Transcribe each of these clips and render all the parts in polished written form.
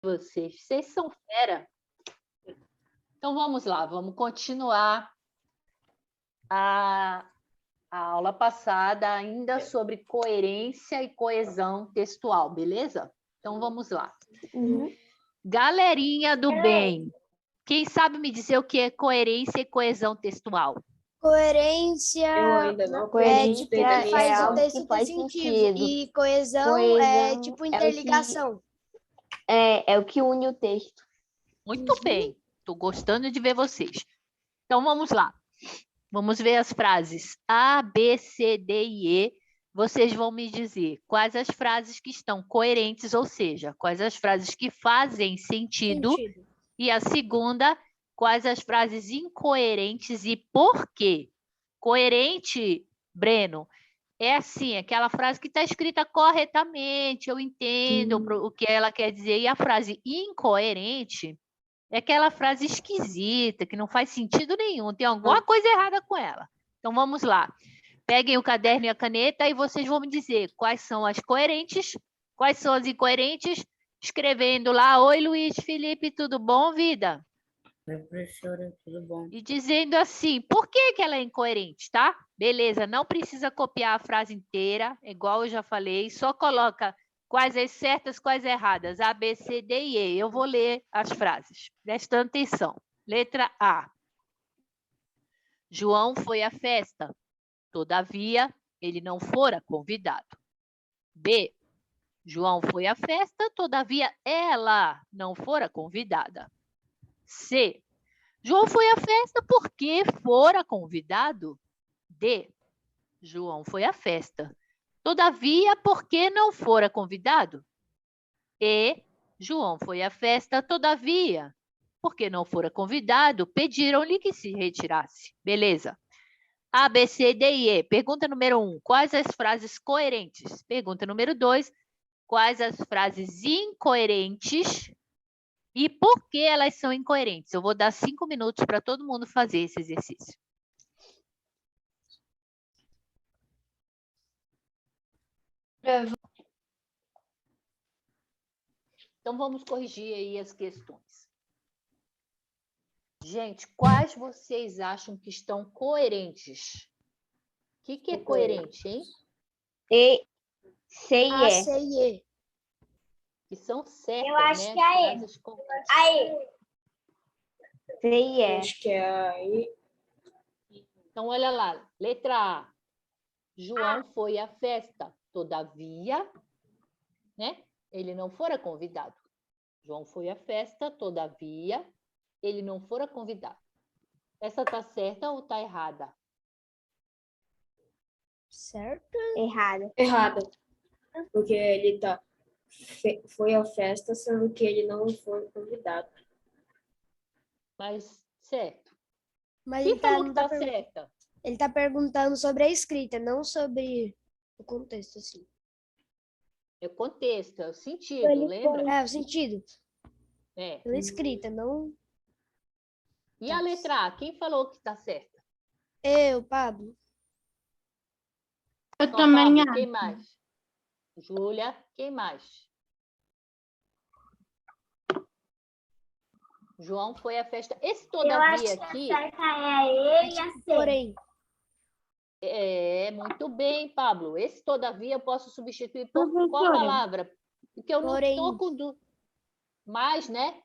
Vocês são fera. Então, vamos lá, vamos continuar a aula passada ainda sobre coerência e coesão textual, beleza? Então, vamos lá. Galerinha do bem, quem sabe me dizer o que é coerência e coesão textual? Coerência Eu ainda não. é tipo Coerência faz o algo texto que faz ter sentido. sentido. E coesão é Coesão tipo é o que- interligação. É o que une o texto. Muito bem, estou gostando de ver vocês. Então, vamos lá. Vamos ver as frases A, B, C, D e E. Vocês vão me dizer quais as frases que estão coerentes, ou seja, quais as frases que fazem sentido. E a segunda, quais as frases incoerentes e por quê? Coerente, Breno, é assim, aquela frase que está escrita corretamente, eu entendo o que ela quer dizer. E a frase incoerente é aquela frase esquisita, que não faz sentido nenhum, tem alguma coisa errada com ela. Então, vamos lá. Peguem o caderno e a caneta e vocês vão me dizer quais são as coerentes, quais são as incoerentes, escrevendo lá, oi, Luiz Felipe, tudo bom, vida? Oi, professora, tudo bom? E dizendo assim, por que que ela é incoerente, tá? Beleza, não precisa copiar a frase inteira, igual eu já falei, só coloca quais as certas, quais erradas, A, B, C, D e E. Eu vou ler as frases, prestando atenção. Letra A. João foi à festa, todavia, ele não fora convidado. B. João foi à festa, todavia, ela não fora convidada. C. João foi à festa porque fora convidado. D. João foi à festa, todavia, porque não fora convidado. E. João foi à festa, todavia, porque não fora convidado, pediram-lhe que se retirasse. Beleza. A, B, C, D e E. Pergunta número 1. Quais as frases coerentes? Pergunta número 2. Quais as frases incoerentes e por que elas são incoerentes? Eu vou dar 5 minutos para todo mundo fazer esse exercício. Então, vamos corrigir aí as questões. Gente, quais vocês acham que estão coerentes? O que é coerente, hein? E, C e A, E. C e E. Que são certas, Eu acho né? que é As frases corretas. Aí, C e E. Acho que é aí. Então, olha lá. Letra A. João foi à festa, todavia, né? Ele não fora convidado. João foi à festa, todavia, ele não fora convidado. Essa tá certa ou tá errada? Certo? Errada. Errada. Porque ele foi à festa, sendo que ele não foi convidado. Mas certo. Mas Quem ele falou não que tá certa? ele tá perguntando sobre a escrita, não sobre o contexto, assim. É o contexto, é o sentido, lembra? É, o sentido. É. Pela escrita, não E a letra A? Quem falou que tá certa? eu, Pablo. eu Só também Pablo, acho. quem mais? Júlia, quem mais? João foi à festa. Esse Eu todavia acho que aqui a certa é a E e a C. Porém, é muito bem, Pablo. Esse todavia eu posso substituir por qual Professora. palavra? Porque eu não Porém. estou com mais, né?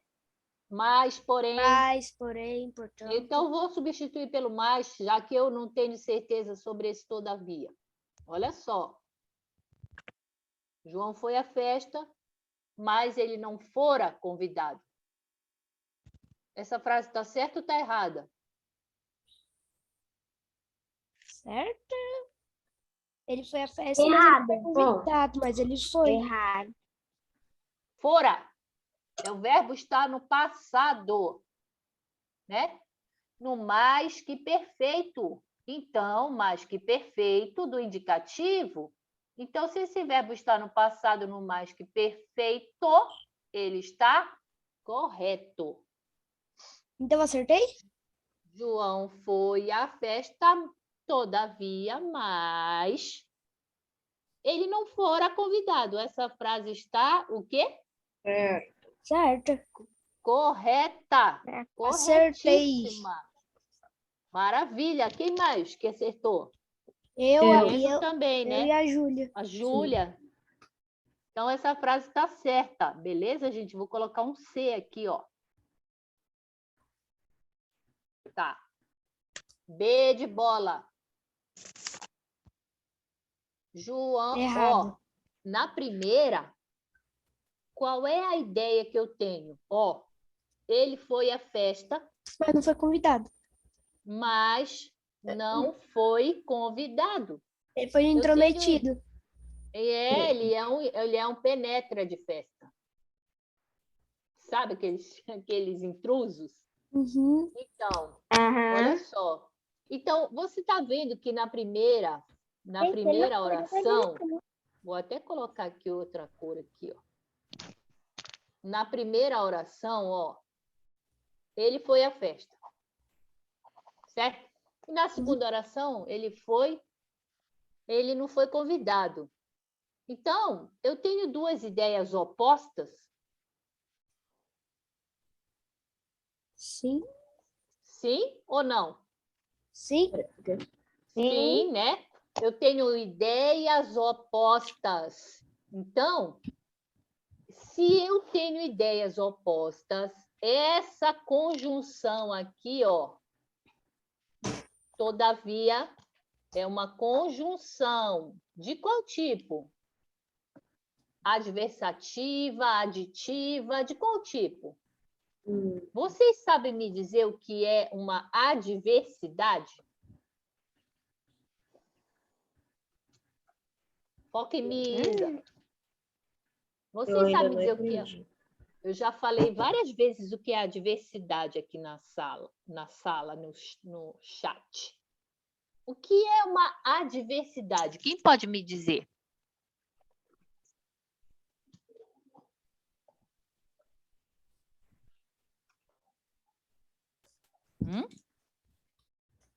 Mais, porém. mas, porém, portanto. Então, vou substituir pelo mais, já que eu não tenho certeza sobre esse todavia. Olha só. João foi à festa, mas ele não fora convidado. Essa frase está certa ou está errada? Certo? Ele foi à festa, Errado. mas ele foi convidado, mas ele foi. Errado. Fora. É o verbo estar no passado, né? No mais que perfeito. Então, mais que perfeito do indicativo. Então, se esse verbo está no passado, no mais que perfeito, ele está correto. Então, eu acertei? João foi à festa, todavia, mas ele não fora convidado. Essa frase está o quê? Certo. Correta. Acertei. Corretíssima. Maravilha. Quem mais que acertou? Eu, O a- Enzo também, eu e né? a Júlia. A Júlia. Então, essa frase está certa. Beleza, gente? Vou colocar um C aqui, ó. Tá. B de bola. João, Errado. ó. Na primeira, qual é a ideia que eu tenho? Ó, ele foi à festa, Mas não foi convidado. mas não foi convidado. Ele foi intrometido. Ele é um penetra de festa. Sabe aqueles intrusos? Uhum. Então, Aham. olha só. Então, você está vendo que na primeira oração, vou até colocar aqui outra cor aqui, ó. Na primeira oração, ó, ele foi à festa. Certo? E na segunda oração, ele não foi convidado. Então, eu tenho duas ideias opostas. Sim. Sim ou não? Sim. Sim, né? Eu tenho ideias opostas. Então, se eu tenho ideias opostas, essa conjunção aqui, ó, todavia, é uma conjunção de qual tipo? Adversativa, aditiva, de qual tipo? Vocês sabem me dizer o que é uma adversidade? Foca em mim, Isa. Vocês sabem dizer o que é? Eu já falei várias vezes o que é adversidade aqui na sala, no chat. O que é uma adversidade? Quem pode me dizer?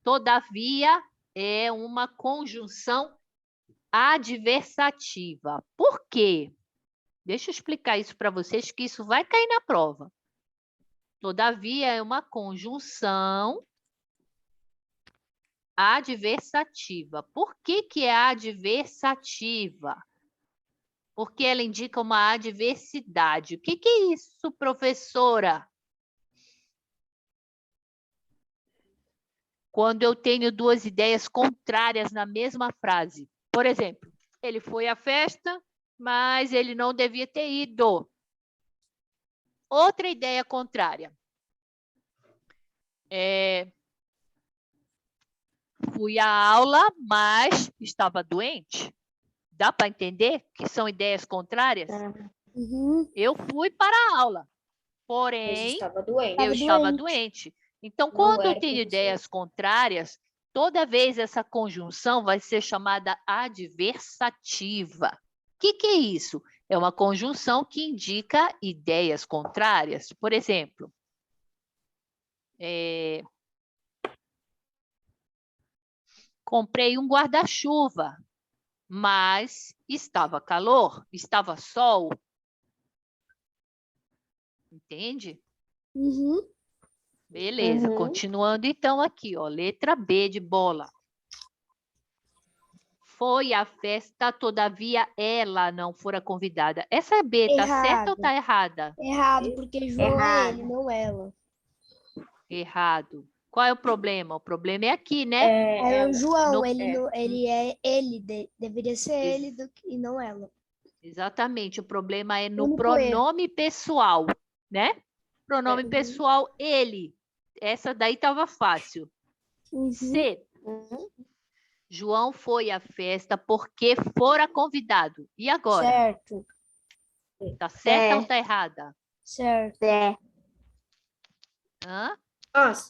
Todavia, é uma conjunção adversativa. Por quê? Deixa eu explicar isso para vocês, que isso vai cair na prova. Todavia, é uma conjunção adversativa. Por que é adversativa? Porque ela indica uma adversidade. O que é isso, professora? Quando eu tenho duas ideias contrárias na mesma frase. Por exemplo, ele foi à festa, mas ele não devia ter ido. Outra ideia contrária. Fui à aula, mas estava doente. Dá para entender que são ideias contrárias? Uhum. Eu fui para a aula, Mas porém, estava doente. eu estava doente. Então, quando eu era tenho professor. ideias contrárias, toda vez essa conjunção vai ser chamada adversativa. O que é isso? É uma conjunção que indica ideias contrárias. Por exemplo, comprei um guarda-chuva, mas estava calor, estava sol. Entende? Uhum. Beleza, continuando então aqui, ó, letra B de bola. Foi à festa, todavia ela não fora convidada. Essa B tá certa ou tá errada? Errado, porque João é ele, não ela. Errado. Qual é o problema? O problema é aqui, né? É o João, no- ele é ele, deveria ser ele e não ela. Exatamente, o problema é no Único pronome pessoal, né? Pronome pessoal, ele. Essa daí estava fácil. Uhum. C. João foi à festa porque fora convidado. E agora? Certo, Tá certa ou tá errada? certo. Hã? Nossa,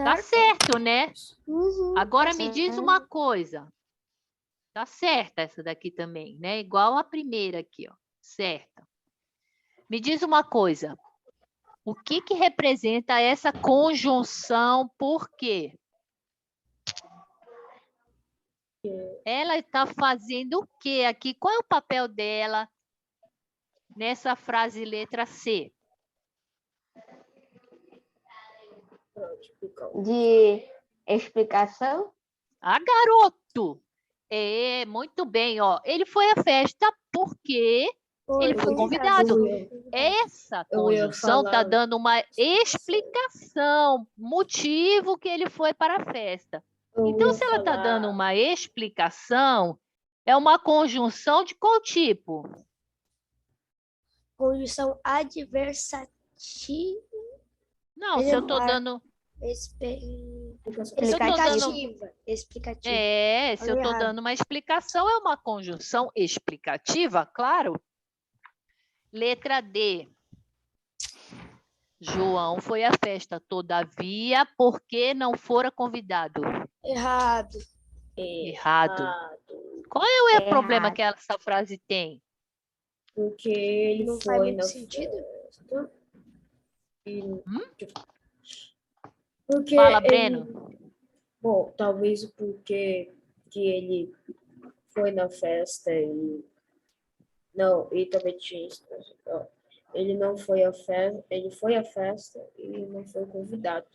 Tá Certo. certo, né? Uhum. Agora me diz uma coisa. Tá certa essa daqui também, né? Igual a primeira aqui, ó. Certa. Me diz uma coisa. O que representa essa conjunção por quê? Ela está fazendo o quê aqui? Qual é o papel dela? nessa frase letra C? De explicação? Ah, garoto! É, muito bem, ó. Ele foi à festa porque ele foi convidado. Essa Eu ia conjunção está falar- dando uma explicação, motivo que ele foi para a festa. Então, se ela está dando uma explicação, é uma conjunção de qual tipo? Conjunção adversativa. Não, se eu estou dando... Explicativa. Explicativa. É, se eu Falei estou errado. dando uma explicação, é uma conjunção explicativa, claro. Letra D. João foi à festa, todavia, porque não fora convidado? Errado. Errado. Qual é o problema que essa frase tem? Porque ele Não faz foi muito na sentido. festa. Porque Fala, ele- Breno. Bom, talvez porque que ele foi na festa e não, e também tinha isso, ó, ele não foi à festa, ele foi à festa e não foi convidado.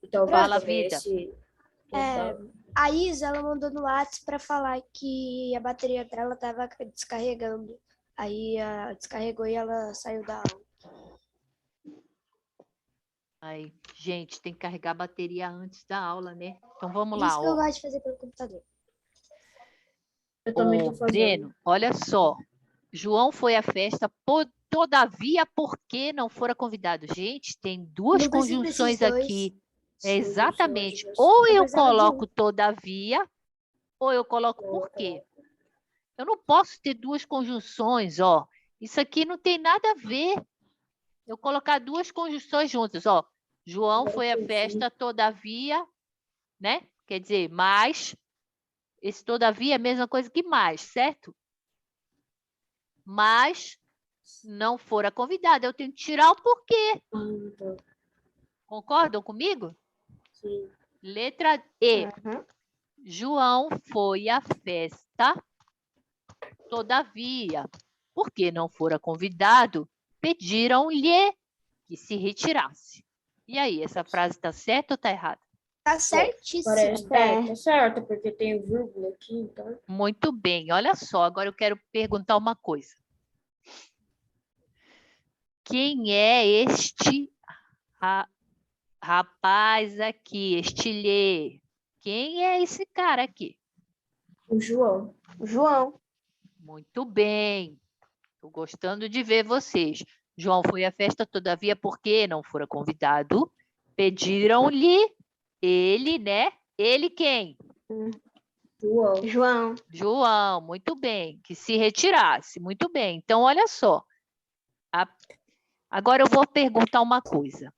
E talvez Fala, também vida. A Isa, ela mandou no WhatsApp para falar que a bateria dela estava descarregando. Aí descarregou e ela saiu da aula. Ai, gente, tem que carregar a bateria antes da aula, né? Então vamos Isso lá, que eu ó. gosto de fazer pelo computador. Eu também Ô, tô fazendo. Breno, olha só. João foi à festa, todavia, porque não fora convidado? Gente, tem duas Não precisa conjunções desses dois. aqui. Sim, Exatamente. eu Ou eu precisava de coloco todavia, ou eu coloco por quê? Eu não posso ter duas conjunções, ó. Isso aqui não tem nada a ver. Eu colocar duas conjunções juntas, ó. João Agora foi à eu festa, todavia, né? Quer dizer, mas. Esse todavia é a mesma coisa que mais, certo? Mas não fora convidado. Eu tenho que tirar o porquê. Então, Concordam comigo? sim. Letra E. Uhum. João foi à festa, todavia, porque não fora convidado, pediram-lhe que se retirasse. E aí, essa frase está certa ou está errada? Tá certíssimo. Parece tá certo, porque tem vírgula aqui, então. Muito bem, olha só, agora eu quero perguntar uma coisa. Quem é este rapaz aqui, este Lê? Quem é esse cara aqui? O João. João. Muito bem. Estou gostando de ver vocês. João foi à festa, todavia, porque não fora convidado, pediram-lhe, ele, né? Ele quem? João. João. João, muito bem. Que se retirasse, muito bem. Então, olha só. Agora eu vou perguntar uma coisa.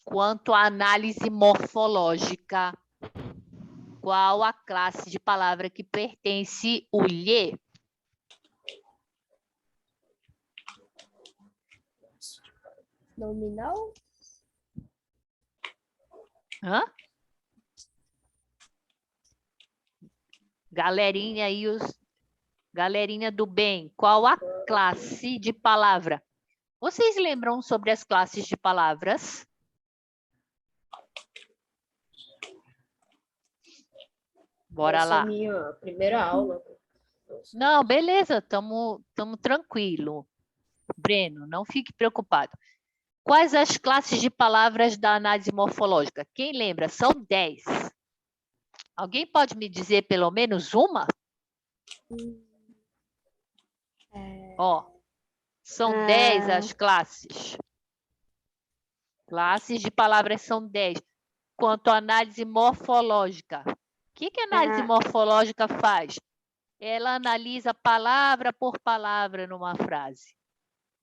Quanto à análise morfológica, qual a classe de palavra que pertence o lhe? Nominal? Hã? Galerinha aí, galerinha do bem, qual a classe de palavra? Vocês lembram sobre as classes de palavras? Bora Essa é lá. a minha primeira aula. Não, beleza, estamos tranquilo. Breno, não fique preocupado. Quais as classes de palavras da análise morfológica? Quem lembra? São 10. Alguém pode me dizer pelo menos uma? Ó, são 10 as classes. Classes de palavras são 10. Quanto à análise morfológica, o que a análise morfológica faz? Ela analisa palavra por palavra numa frase.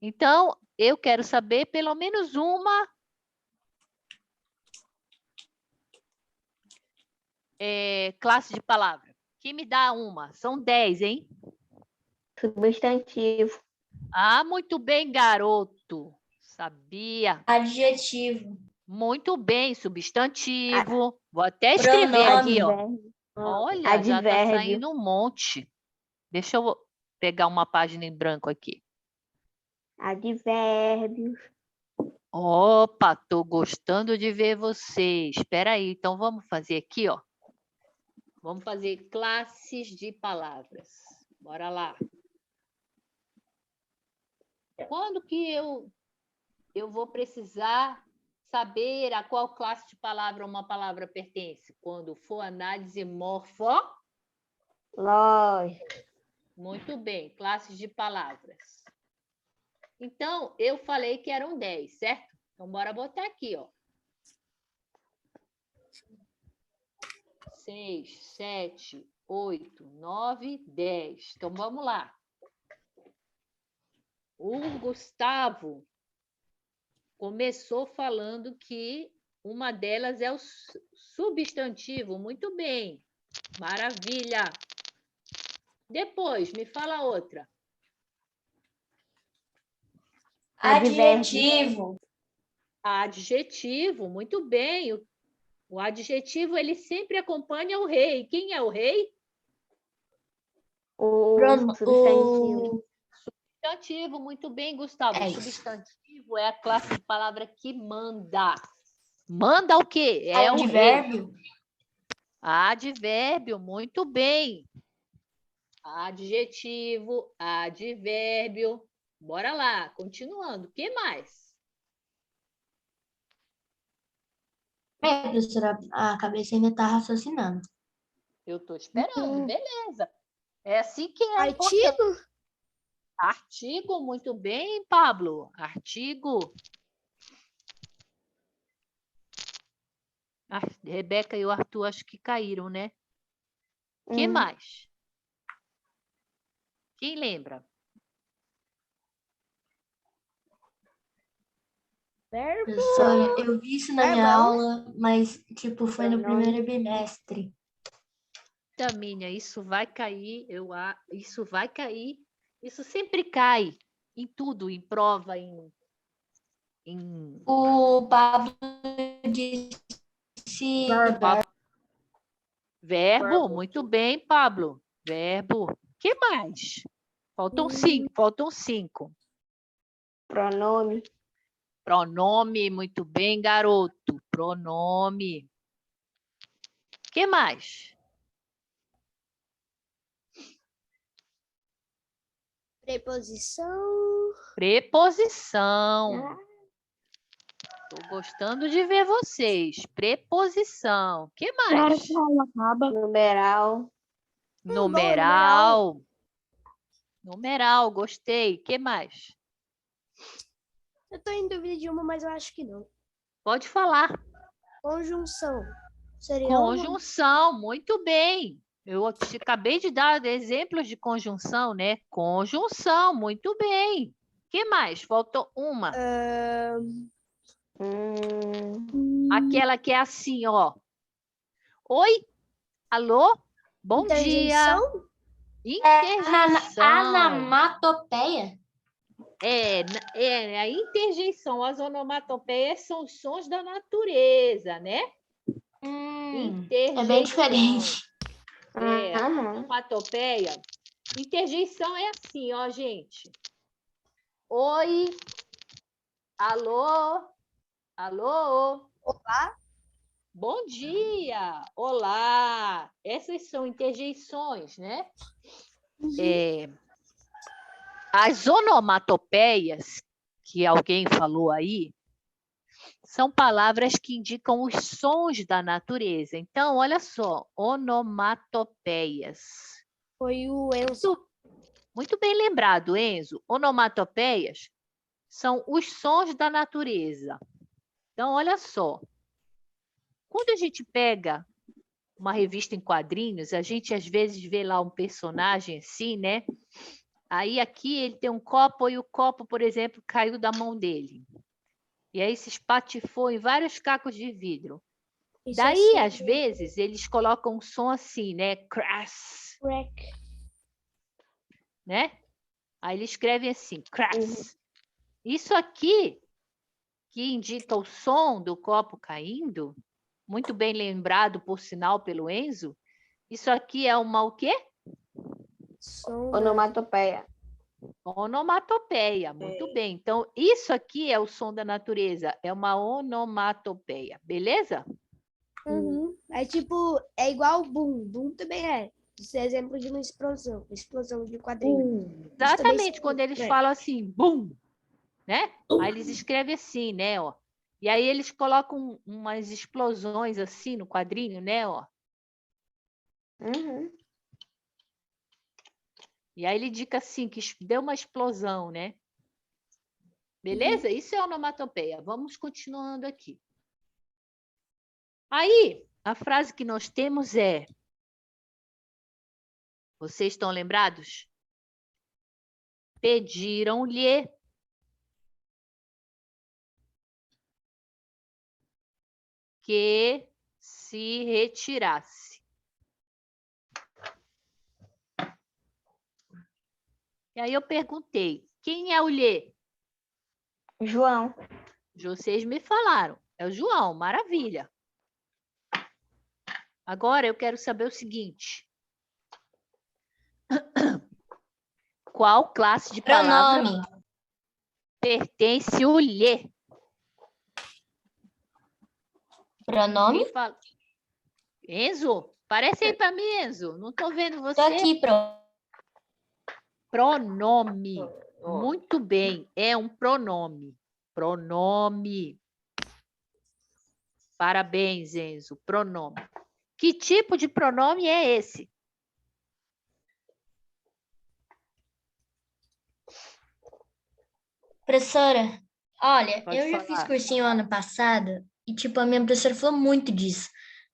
Então, eu quero saber pelo menos uma classe de palavra. Quem me dá uma? São 10, hein? Substantivo. Ah, muito bem, garoto. Sabia. Adjetivo. Muito bem, substantivo. Vou até escrever aqui, ó. Pronome. Olha, já está Advérbio. saindo um monte. Deixa eu pegar uma página em branco aqui. Advérbios. Opa, tô gostando de ver vocês. Espera aí, então vamos fazer aqui, ó. Vamos fazer classes de palavras. Bora lá. Quando que eu vou precisar saber a qual classe de palavra uma palavra pertence? Quando for análise morfológica. Lógico. Muito bem, classes de palavras. Então, eu falei que eram 10, certo? Então, bora botar aqui, ó. 6, 7, 8, 9, 10. Então, vamos lá. O Gustavo começou falando que uma delas é o substantivo. Muito bem. Maravilha. Depois, me fala outra. Adjetivo. Adjetivo, muito bem. O adjetivo, ele sempre acompanha o rei. Quem é o rei? O Pronto. substantivo. Substantivo, muito bem, Gustavo. É isso. Substantivo é a classe de palavra que manda. Manda o quê? É o rei. Advérbio. Advérbio, muito bem. Adjetivo, advérbio. Bora lá, continuando. O que mais? Professora, a cabeça ainda está raciocinando. Eu estou esperando, beleza. É assim que é importante. Artigo? Artigo, muito bem, Pablo. Artigo. A Rebeca e o Arthur acho que caíram, né? Que mais? Quem lembra? Verbo? Professora, eu vi isso na minha Verbal. aula, mas, tipo, foi no primeiro bimestre. Tamínia, isso vai cair, isso vai cair. Isso sempre cai em tudo, em prova, em O Pablo disse verbo, muito bem, Pablo. Verbo. Que mais? Faltam 5. Pronome. Pronome, muito bem, garoto. Pronome. Que mais? Preposição. Preposição. Estou gostando de ver vocês. Preposição. Que mais? Numeral. Numeral. Numeral, gostei. Que mais? Eu tô em dúvida de uma, mas eu acho que não. Pode falar. Conjunção. Seria uma? Conjunção, muito bem. Eu acabei de dar exemplos de conjunção, né? Conjunção, muito bem. Que mais? Faltou uma. Aquela que é assim, ó. Oi? Alô? Bom dia. Interjeição. Onomatopeia? A interjeição, as onomatopeias são os sons da natureza, né? É bem diferente. Onomatopeia. Interjeição é assim, ó, gente. Oi. Alô. Alô. Olá. Bom dia. Olá. Essas são interjeições, né? As onomatopeias, que alguém falou aí, são palavras que indicam os sons da natureza. Então, olha só, onomatopeias. Foi o Enzo. Muito bem lembrado, Enzo. Onomatopeias são os sons da natureza. Então, olha só. Quando a gente pega uma revista em quadrinhos, a gente às vezes vê lá um personagem assim, né? Aí aqui ele tem um copo e o copo, por exemplo, caiu da mão dele. E aí se espatifou em vários cacos de vidro. Isso Daí, é às vezes, eles colocam um som assim, né? Crass, crack. né? Aí eles escrevem assim, crass. Isso aqui, que indica o som do copo caindo, muito bem lembrado, por sinal, pelo Enzo, isso aqui é uma o quê? Som da... Onomatopeia. Onomatopeia, muito bem. Então, isso aqui é o som da natureza, é uma onomatopeia, beleza? Uhum. É tipo, é igual boom. Boom também é. Isso é exemplo de uma explosão de quadrinho. Exatamente, quando é. eles falam assim, bum, né? Aí eles escrevem assim, né, ó. E aí eles colocam umas explosões assim no quadrinho, né, ó. Uhum. E aí ele indica assim, que deu uma explosão, né? Beleza? Isso é onomatopeia. Vamos continuando aqui. Aí, a frase que nós temos é... Vocês estão lembrados? Pediram-lhe que se retirasse. E aí eu perguntei, quem é o lhe? João. Vocês me falaram. É o João, maravilha. Agora eu quero saber o seguinte. Qual classe de palavra Pronome. pertence o lhe? Pronome? Quem fala? Enzo? Aparece aí para mim, Enzo. Não estou vendo você. Tô aqui, Pronome. Muito bem. É um pronome. Pronome. Parabéns, Enzo. Pronome. Que tipo de pronome é esse? Professora, olha, Pode eu já fiz falar. cursinho ano passado e, tipo, a minha professora falou muito disso.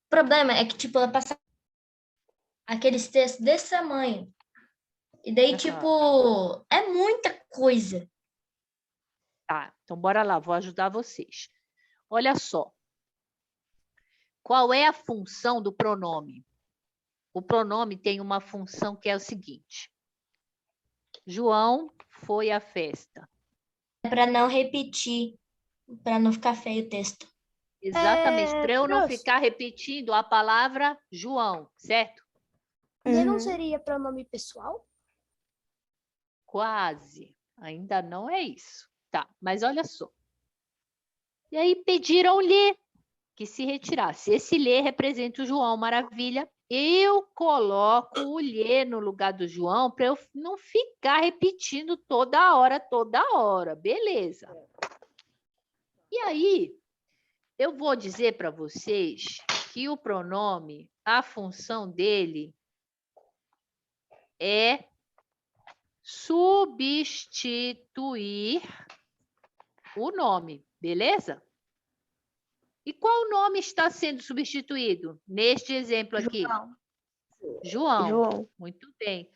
O problema é que, tipo, ela passava aqueles textos desse tamanho. E daí, Aham. tipo, é muita coisa. Tá, então bora lá, vou ajudar vocês. Olha só. Qual é a função do pronome? O pronome tem uma função que é o seguinte. João foi à festa. É para não repetir, para não ficar feio o texto. Exatamente, para eu não Prof, ficar repetindo a palavra João, certo? lhe não Uhum. seria pronome pessoal? Quase. Ainda não é isso. Tá, mas olha só. E aí pediram-lhe que se retirasse. Esse lhe representa o João, maravilha. Eu coloco o lhe no lugar do João para eu não ficar repetindo toda hora. Beleza. E aí, eu vou dizer para vocês que o pronome, a função dele é substituir o nome, beleza? E qual nome está sendo substituído neste exemplo aqui? João. João. Muito bem.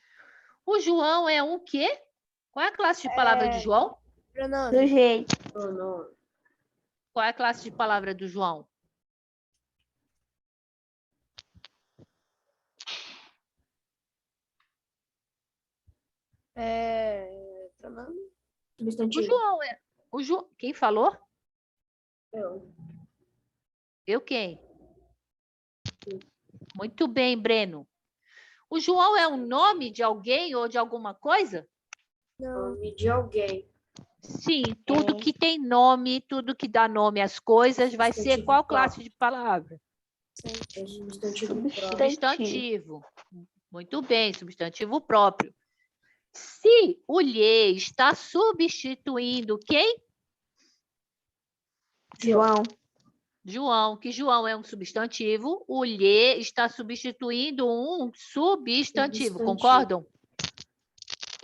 O João é um quê? Qual é a classe de palavra de João? Pronome. Sujeito. Pronome. Qual é a classe de palavra do João? Pronome. O Substantivo. João é. Quem falou? Eu. Eu quem? Muito bem, Breno. O João é um nome de alguém ou de alguma coisa? Não. Nome de alguém. Sim, tudo que tem nome, tudo que dá nome às coisas, vai ser Substantivo qual próprio. classe de palavra? É substantivo próprio. Substantivo. Muito bem, substantivo próprio. Se o lhe está substituindo quem? João. João, que João é um substantivo, o lhe está substituindo um substantivo, Substantivo. concordam?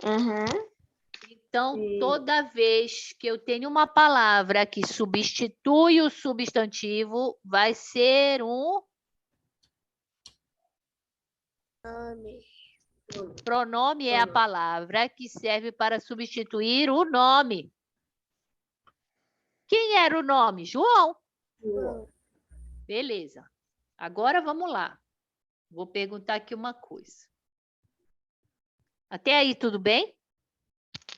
Uhum. Então, Sim. toda vez que eu tenho uma palavra que substitui o substantivo, vai ser um Nome. pronome, é a palavra que serve para substituir o nome. Quem era o nome? João. João. Beleza. Agora vamos lá. Vou perguntar aqui uma coisa. Até aí, tudo bem?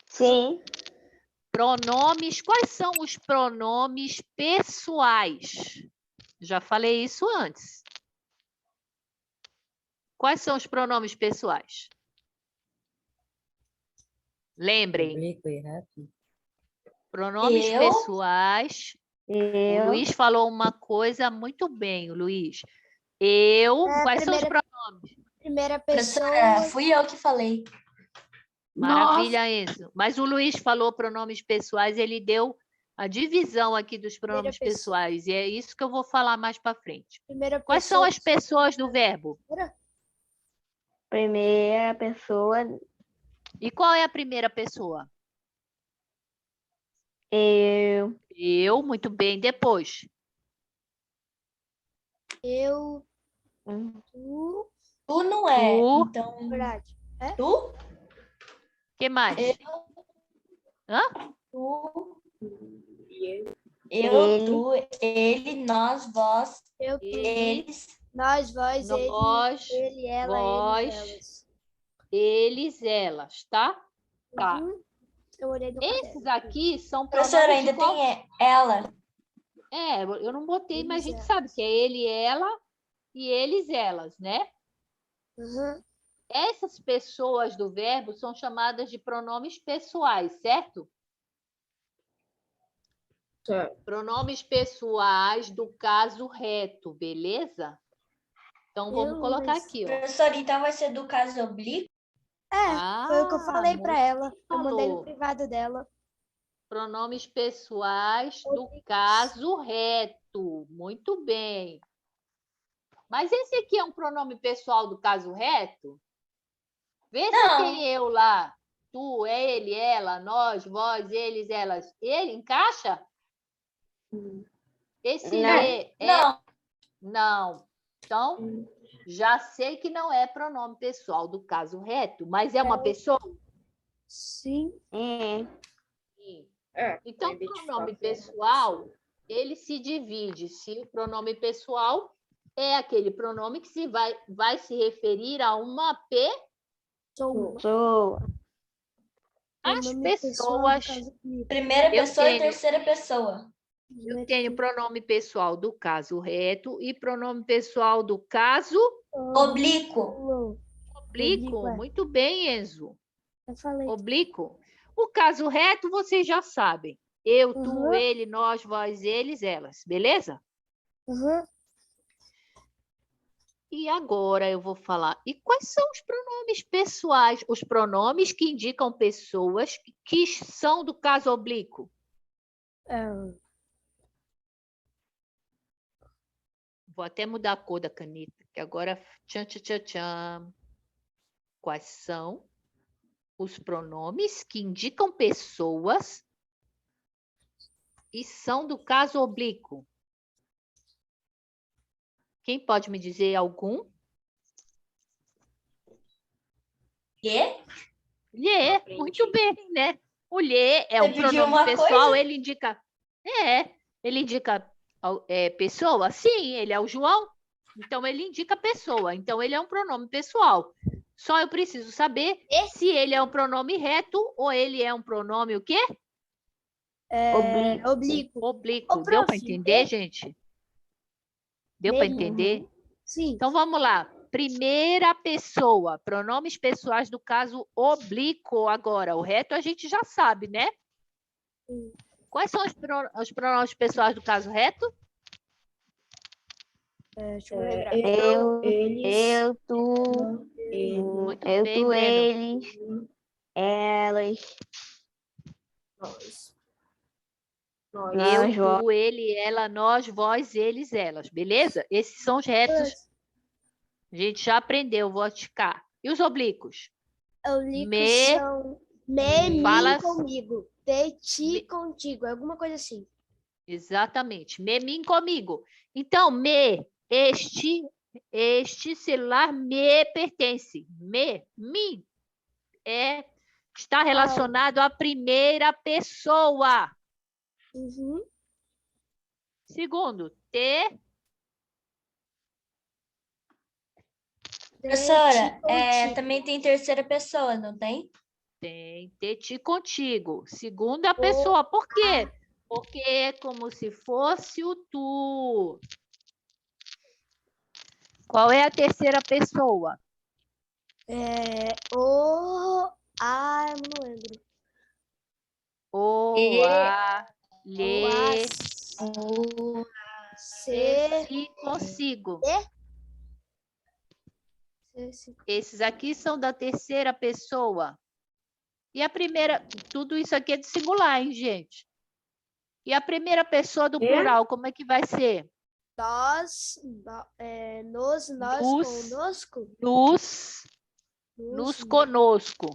Sim. Pronomes. Quais são os pronomes pessoais? Já falei isso antes. Quais são os pronomes pessoais? Lembrem, Oblíquo e reto. pronomes Eu. pessoais. O Eu. Luiz falou uma coisa muito bem, Luiz. Eu. É, Quais são os primeira- pronomes? Primeira pessoa. Professora, fui eu que falei. Maravilha, Enzo. Mas o Luiz falou pronomes pessoais, ele deu a divisão aqui dos pronomes pessoa. pessoais. E é isso que eu vou falar mais para frente. Primeira Quais são pessoa. as pessoas do verbo? Primeira pessoa. E qual é a primeira pessoa? Eu. Eu, muito bem. Depois, Eu. Hum. Tu. Tu não é. Tu. Então, Verdade. tu, que mais? Hã? tu, E eu. eu, tu, ele, nós, vós, Eu, tu. eles. Nós, vós, Nós, ele, ela, vós, eles, eles, elas, tá? Tá. elas. Uhum. Eu olhei no Esses caderno. aqui são Professora, pronomes de ainda qual... tem ela. É, eu não botei, mas a gente Eles, sabe que é ele, ela e eles, elas, né? Uhum. Essas pessoas do verbo são chamadas de pronomes pessoais, certo? Certo. Pronomes pessoais do caso reto, beleza? Então, vamos Eu, colocar mas- aqui, ó. Professora, então vai ser do caso oblíquo? Foi o que eu falei muito pra ela. Eu mandei no falou. privado dela. Pronomes pessoais do caso reto. Muito bem. Mas esse aqui é um pronome pessoal do caso reto? Vê se Não. tem eu lá. Tu, ele, ela, nós, vós, eles, elas. Ele encaixa? Esse Não. lê é... Não. Não. Então, já sei que não é pronome pessoal do caso reto, mas é uma pessoa? Sim. É. Sim. É, Então, pra pronome identificar pessoal, ele se divide. Se o pronome pessoal é aquele pronome que vai se referir a uma Sou Sou. as nome pessoal, no pessoas. caso comigo. Primeira Eu pessoa e tenho- terceira pessoa. Eu tenho pronome pessoal do caso reto e pronome pessoal do caso Oblíquo. oblíquo. Oblíquo, é. Muito bem, Enzo. Eu falei. Oblíquo. O caso reto, vocês já sabem. Eu, tu, Uhum. ele, nós, vós, eles, elas. Beleza? Uhum. E agora eu vou falar. E quais são os pronomes pessoais? Os pronomes que indicam pessoas que são do caso oblíquo. É, Vou até mudar a cor da caneta, que agora tchan, tchan, tchan, tchan. Quais são os pronomes que indicam pessoas e são do caso oblíquo? Quem pode me dizer algum? Quê? Lhe, Aprendi. muito bem, né? O lhe é Você um pediu pronome uma pessoal, coisa? ele indica. Ele indica pessoa? Sim, ele é o João. Então, ele indica pessoa. Então, ele é um pronome pessoal. Só eu preciso saber se ele é um pronome reto ou ele é um pronome o quê? oblíquo. Oblíquo. Ô, Deu para prof, entender, gente? Deu para Meio. entender? Sim. Então, vamos lá. Primeira pessoa, pronomes pessoais do caso oblíquo agora. O reto a gente já sabe, né? Sim. Quais são os pronomes pessoais do caso reto? Deixa eu lembrar. Eu. Eles. Tu. Ele. Muito Eu, bem, tu, Breno. eles. Elas. Nós. Nós, Eu, vós. tu, ele, ela, nós, vós, eles, elas. Beleza? Esses são os retos. A gente já aprendeu, vou esticar. E os oblíquos? Oblíquos são me, Fala- mim, comigo. De, ti, Me- contigo. Alguma coisa assim. Exatamente. Me, mim, comigo. Então, este celular me pertence. Mim, está relacionado à primeira pessoa. Uhum. Segundo, te, De, Professora, ti, contigo. também tem terceira pessoa, não tem? tem, te, ti, contigo. Segunda pessoa. Por quê? Porque é como se fosse o tu. Qual é a terceira pessoa? Eu não lembro. lê, C, se consigo. C. Esses aqui são da terceira pessoa. E a primeira, tudo isso aqui é de singular, hein, gente? E a primeira pessoa do plural, como é que vai ser? Nós, nós, conosco. Nos conosco.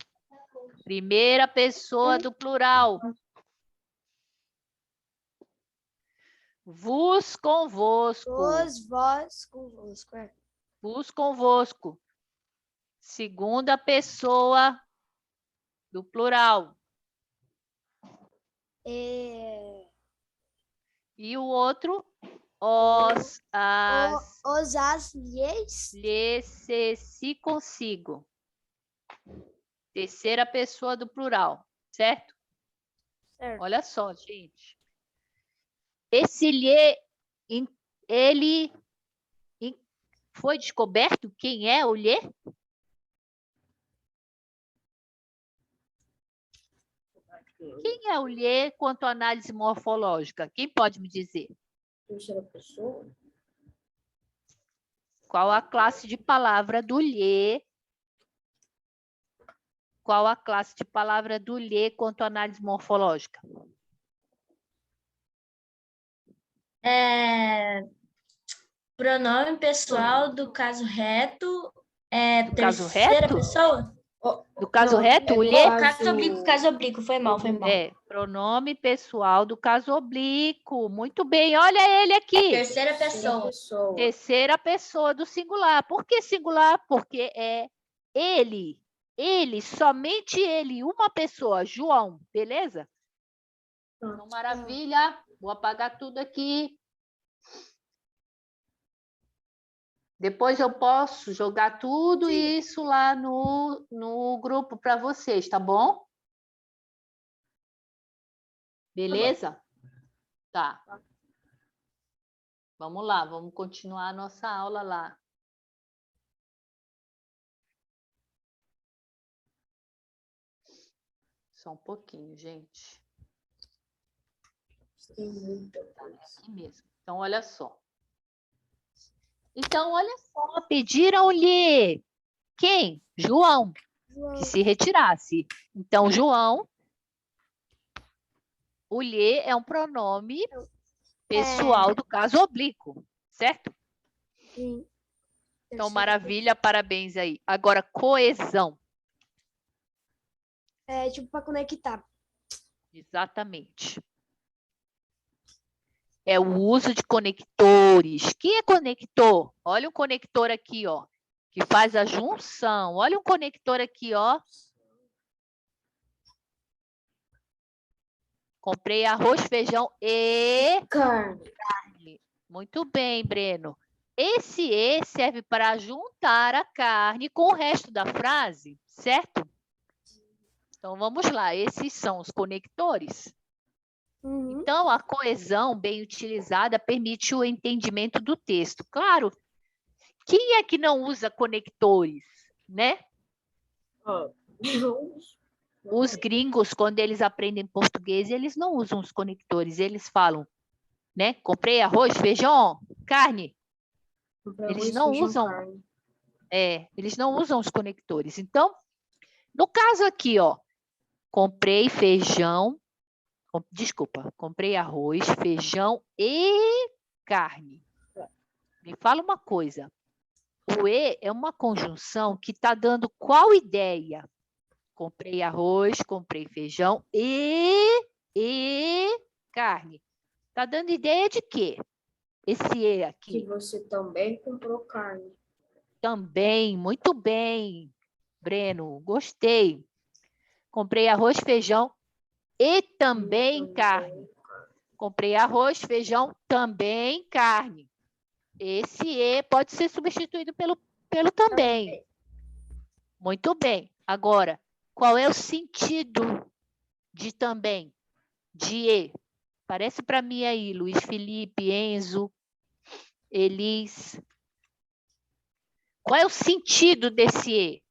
Primeira pessoa do plural. Vos convosco. Vós, convosco. Vos convosco. Segunda pessoa do plural. E o outro? Os, as, lhes, se consigo. Terceira pessoa do plural, certo? Certo. Olha só, gente. Esse lhe, ele foi descoberto quem é o lhe? Quem é o lhe quanto à análise morfológica? Quem pode me dizer? Terceira pessoa? Qual a classe de palavra do lhe? Qual a classe de palavra do lhe quanto à análise morfológica? Pronome pessoal do caso reto. Do caso Terceira reto? pessoa? Do caso Não, reto, o do lhe? Caso oblíquo. Foi mal. Pronome pessoal do caso oblíquo. Muito bem, olha ele aqui. Terceira terceira pessoa. pessoa. Terceira pessoa do singular. Por que singular? Porque é ele. Ele, somente ele, uma pessoa. João, beleza? Então, maravilha. Vou apagar tudo aqui. Depois eu posso jogar tudo isso lá no grupo para vocês, tá bom? Beleza? Tá. Vamos lá, vamos continuar a nossa aula lá. Só um pouquinho, gente. Tem muita coisa. Aqui mesmo. Então, olha só. Então, olha só, pediram-lhe quem? João, que se retirasse. Então, João, o lhe é um pronome pessoal do caso oblíquo, certo? Sim. Então, maravilha, parabéns aí. Agora, coesão. É tipo para conectar. Exatamente. É o uso de conectores. Quem é conector? Olha um conector aqui, ó, que faz a junção. Olha um conector aqui, ó. Comprei arroz, feijão e Carne. Muito bem, Breno. Esse e serve para juntar a carne com o resto da frase, certo? Então, vamos lá. Esses são os conectores. Então, a coesão bem utilizada permite o entendimento do texto. Claro, quem é que não usa conectores, né? Os gringos, quando eles aprendem português, eles não usam os conectores, eles falam, né? Comprei arroz, feijão, carne. Eles não usam, eles não usam os conectores. Então, no caso aqui, ó, comprei feijão, comprei arroz, feijão e carne. Me fala uma coisa. O e é uma conjunção que está dando qual ideia? Comprei arroz, comprei feijão e carne. Está dando ideia de quê? Esse e aqui. Que você também comprou carne. Também, muito bem, Breno, gostei. Comprei arroz, feijão e também carne. Comprei arroz, feijão, também carne. Esse e pode ser substituído pelo também. Muito bem. Agora, qual é o sentido de também? De e? Parece para mim aí, Luiz Felipe, Enzo, Elis. Qual é o sentido desse e?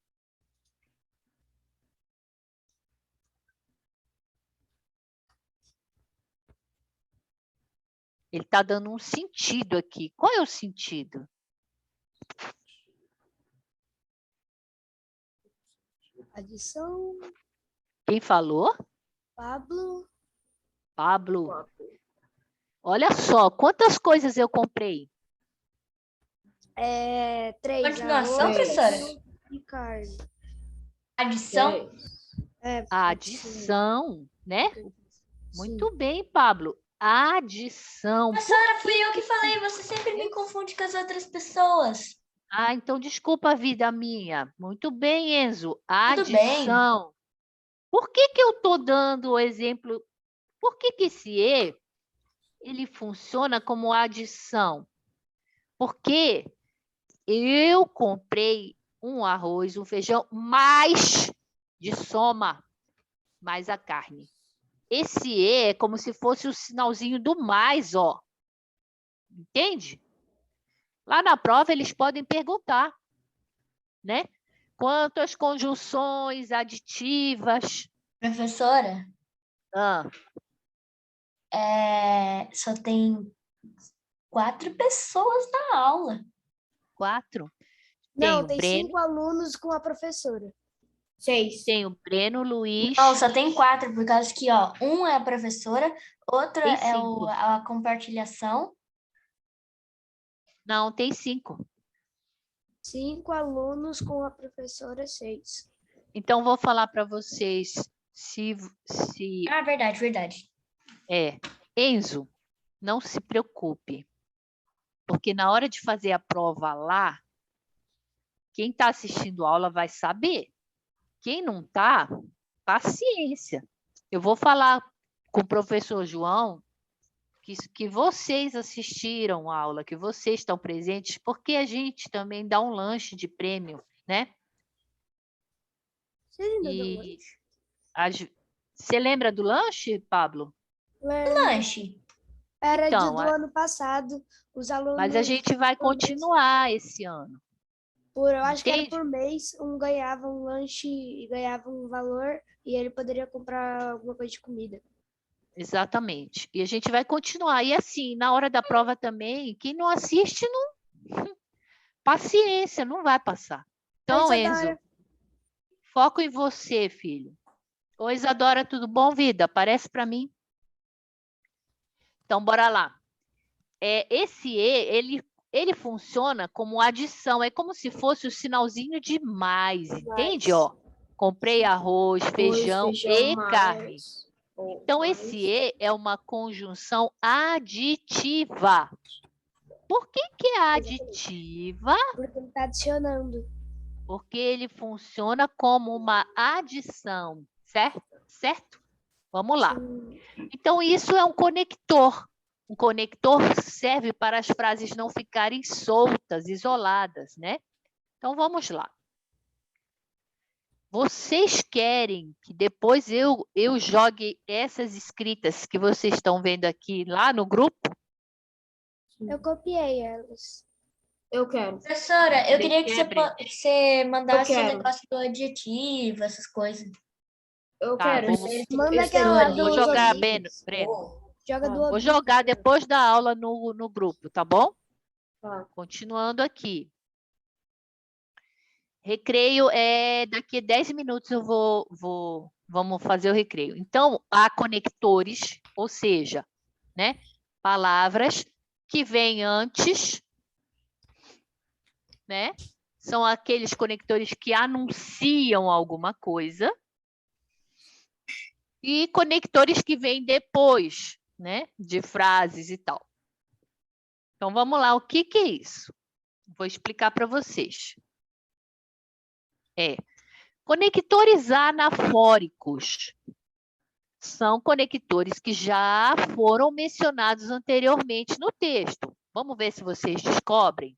Ele está dando um sentido aqui. Qual é o sentido? Adição, Quem falou? Pablo. Pablo. Olha só, quantas coisas eu comprei? 3. Continuação, arroz professora? e carne. Adição? A adição, né? Sim. Muito bem, Pablo. Adição. Professora, fui eu que falei, você sempre me confunde com as outras pessoas. Ah, então desculpa, vida minha. Muito bem, Enzo. Tudo bem. Adição. Por que que eu estou dando o exemplo? Por que que esse E, ele funciona como adição? Porque eu comprei um arroz, um feijão, mais de soma, mais a carne. Esse E é como se fosse o sinalzinho do mais, ó. Entende? Lá na prova eles podem perguntar, né? Quantas conjunções aditivas? Professora, Ah, só tem 4 pessoas na aula. 4. Não, Tem o tem Breno. 5 alunos com a professora. 6. Tem o Breno, Luiz. Não, só tem 4, por causa que, ó, um é a professora, outro Tem é 5. a compartilhação. Não, tem 5. 5 alunos com a professora, 6. Então, vou falar para vocês se Ah, verdade. Enzo, não se preocupe, porque na hora de fazer a prova lá, quem está assistindo a aula vai saber. Quem não está, paciência. Eu vou falar com o professor João que vocês assistiram a aula, que vocês estão presentes, porque a gente também dá um lanche de prêmio, né? Você ainda deu E lanche? você lembra do lanche, Pablo? Lanche. Era Então, do ano passado, os alunos... Mas a gente vai continuar esse ano. eu acho que era Entende? por mês, um ganhava um lanche e ganhava um valor, e ele poderia comprar alguma coisa de comida. Exatamente. E a gente vai continuar. E assim, na hora da prova também, quem não assiste, não... paciência, não vai passar. Então, Oi, Enzo, Isadora. foco em você, filho. Oi, Isadora, tudo bom, vida? Aparece para mim. Então, bora lá. Esse E, ele funciona como adição. É como se fosse o sinalzinho de mais, entende? Ó, comprei arroz, feijão e carne. Então, esse E é uma conjunção aditiva. Por que que é aditiva? Porque ele está adicionando. Porque ele funciona como uma adição, certo? Certo? Vamos lá. Então, isso é um conector. Um conector serve para as frases não ficarem soltas, isoladas, né? Então, vamos lá. Vocês querem que depois eu jogue essas escritas que vocês estão vendo aqui lá no grupo? Eu copiei elas. Eu quero. Professora, eu queria que Breno. você mandasse o quero. negócio do adjetivo, essas coisas. Eu Tá, quero. Manda Esse aquela lá ali. Vou dos jogar, objetos. Breno. Joga do Vou objeto. jogar depois da aula no grupo, tá bom? Tá. Continuando aqui. Recreio daqui a 10 minutos vamos fazer o recreio. Então, há conectores, ou seja, né, palavras que vêm antes, né? São aqueles conectores que anunciam alguma coisa. E conectores que vêm depois, né, de frases e tal. Então, vamos lá, o que que é isso? Vou explicar para vocês. Conectores anafóricos são conectores que já foram mencionados anteriormente no texto. Vamos ver se vocês descobrem.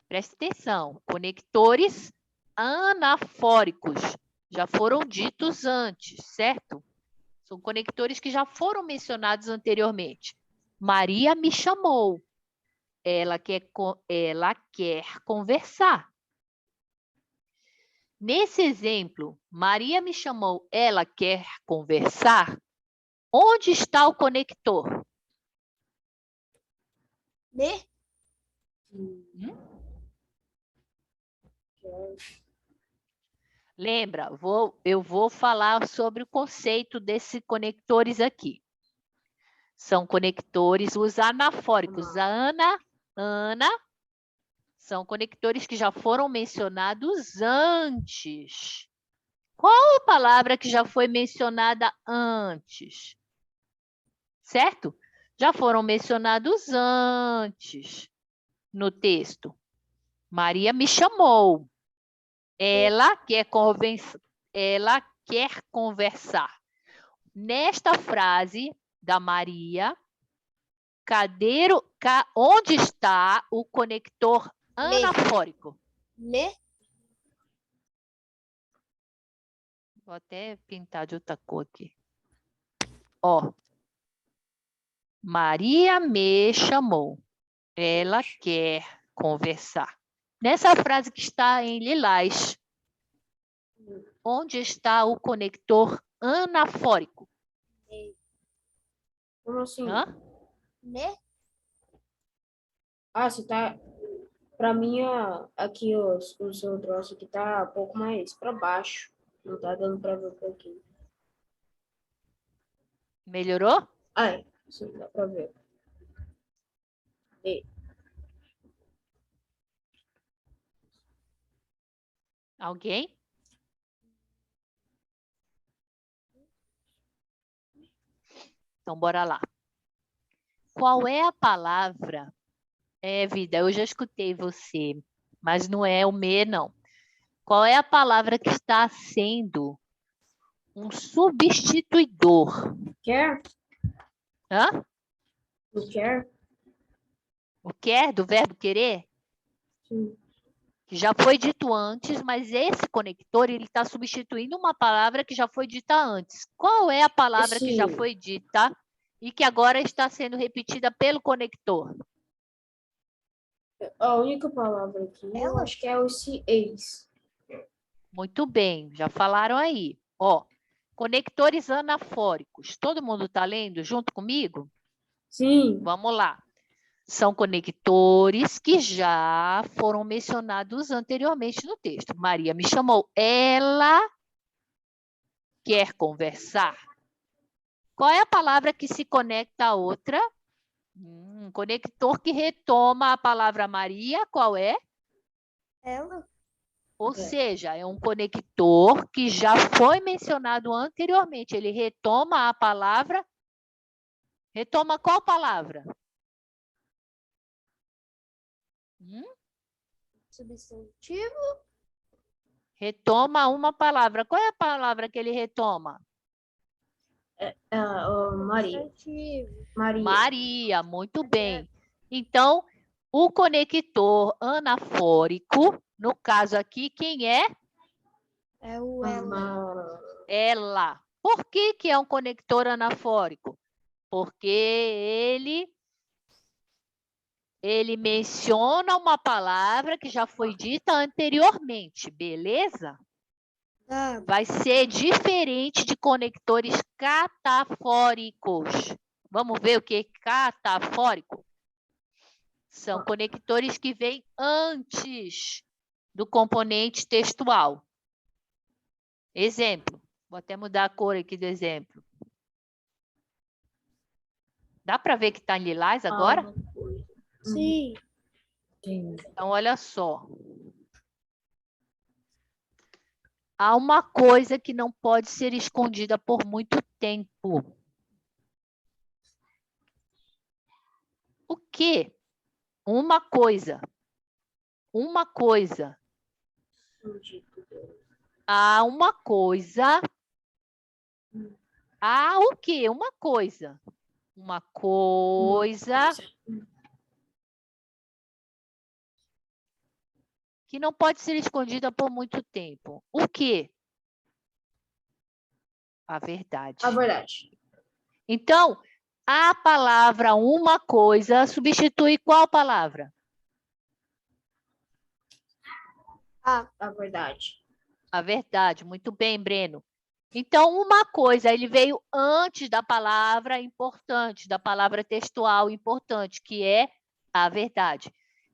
Preste atenção. Conectores anafóricos já foram ditos antes, certo? São conectores que já foram mencionados anteriormente. Maria me chamou. Ela quer conversar. Nesse exemplo, Maria me chamou, ela quer conversar. Onde está o conector? Me? Lembra, eu vou falar sobre o conceito desses conectores aqui. São conectores, os anafóricos. Ana, são conectores que já foram mencionados antes. Qual a palavra que já foi mencionada antes? Certo? Já foram mencionados antes no texto. Maria me chamou. Ela quer conversar. Nesta frase da Maria, onde está o conector anafórico? Me? Vou até pintar de outra cor aqui. Ó. Maria me chamou. Ela quer conversar. Nessa frase que está em lilás, onde está o conector anafórico? Como assim? Hã? Me? Ah, você tá... Pra mim, aqui o seu troço aqui tá um pouco mais pra baixo. Não tá dando pra ver um pouquinho. Melhorou? Ah, é. Sim, dá pra ver. E, Alguém? Então, bora lá. Qual é a palavra? Vida, eu já escutei você, mas não é o me, não. Qual é a palavra que está sendo um substituidor? quer? Hã? Não quer? O quer, do verbo querer? Sim. Que já foi dito antes, mas esse conector ele está substituindo uma palavra que já foi dita antes. Qual é a palavra que já Esse- foi dita e que agora está sendo repetida pelo conector? A única palavra aqui, eu Ela? acho que é esse ex. Muito bem, já falaram aí. Ó, conectores anafóricos. Todo mundo está lendo junto comigo? Sim. Vamos lá. São conectores que já foram mencionados anteriormente no texto. Maria me chamou. Ela quer conversar. Qual é a palavra que se conecta à outra? Conector que retoma a palavra Maria, qual é? Ela? Ou seja, é um conector que já foi mencionado anteriormente. Ele retoma a palavra. Retoma qual palavra? Substantivo? Retoma uma palavra. Qual é a palavra que ele retoma? Maria. Substantivo. Maria. Maria, muito bem. Então, o conector anafórico, no caso aqui, quem é? É o ela. Ela. Por que que é um conector anafórico? Porque ele menciona uma palavra que já foi dita anteriormente, beleza? Tá. Vai ser diferente de conectores catafóricos. Vamos ver o que é catafórico? São conectores que vêm antes do componente textual. Exemplo. Vou até mudar a cor aqui do exemplo. Dá para ver que está em lilás agora? Sim. Então, olha só. Há uma coisa que não pode ser escondida por muito tempo. O quê? Uma coisa. Uma coisa. Há uma coisa. Há o quê? Uma coisa. Uma coisa que não pode ser escondida por muito tempo. O quê? A verdade. A verdade. Então, a palavra uma coisa substitui qual palavra? A verdade. A verdade. Muito bem, Breno. Então, uma coisa, ele veio antes da palavra importante, da palavra textual importante, que é Ah, verdade.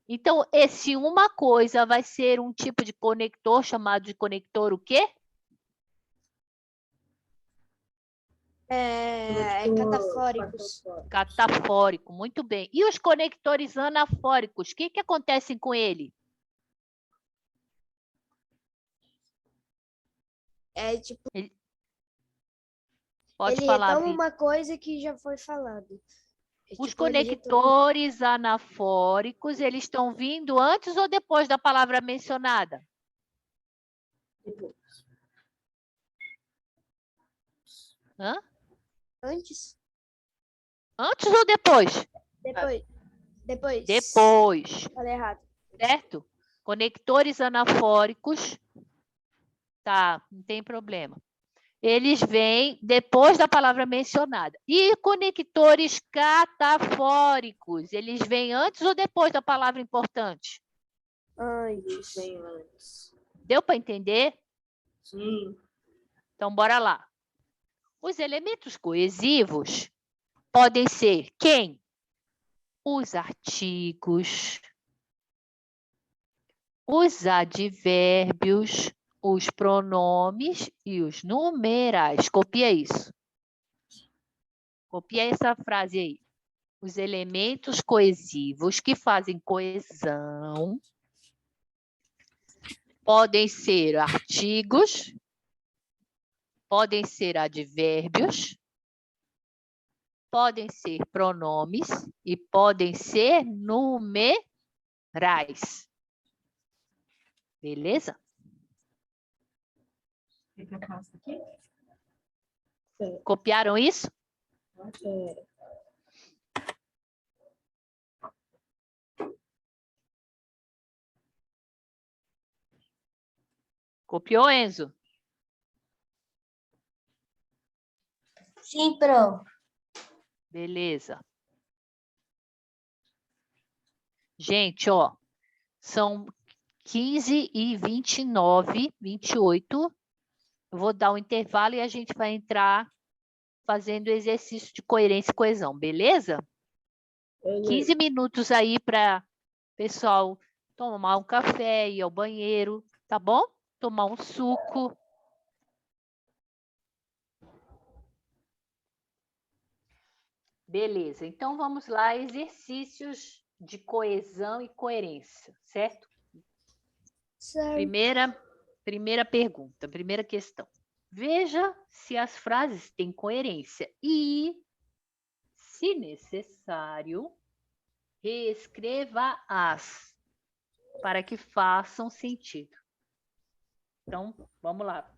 Então, esse uma coisa vai ser um tipo de conector chamado de conector o quê? Catafóricos. Catafórico, muito bem. E os conectores anafóricos, o que acontece com ele? É tipo, Pode ele falar, retoma Vi. uma coisa que já foi falado. Os Tipo, ele retoma- conectores anafóricos, eles estão vindo antes ou depois da palavra mencionada? Tipo, Hã? Antes? Antes ou depois? Depois. Depois. Depois, Falei errado. certo? Conectores anafóricos, tá, não tem problema. Eles vêm depois da palavra mencionada. E conectores catafóricos, eles vêm antes ou depois da palavra importante? Antes. bem antes. Deu para entender? Sim. Então, bora lá. Os elementos coesivos podem ser quem? Os artigos, os advérbios, os pronomes e os numerais. Copia isso. Copia essa frase aí. Os elementos coesivos que fazem coesão podem ser artigos, podem ser advérbios, podem ser pronomes e podem ser numerais. Beleza? Copiaram isso? É, Copiou, Enzo? Sim, pro. Beleza. Gente, ó, são 15h29, 28. Eu vou dar um intervalo e a gente vai entrar fazendo exercício de coerência e coesão, beleza? 15 minutos aí para pessoal tomar um café, ir ao banheiro, tá bom? Tomar um suco. Beleza, então vamos lá, exercícios de coesão e coerência, certo? Certo. Primeira pergunta, primeira questão. Veja se as frases têm coerência e, se necessário, reescreva-as para que façam sentido. Então, vamos lá.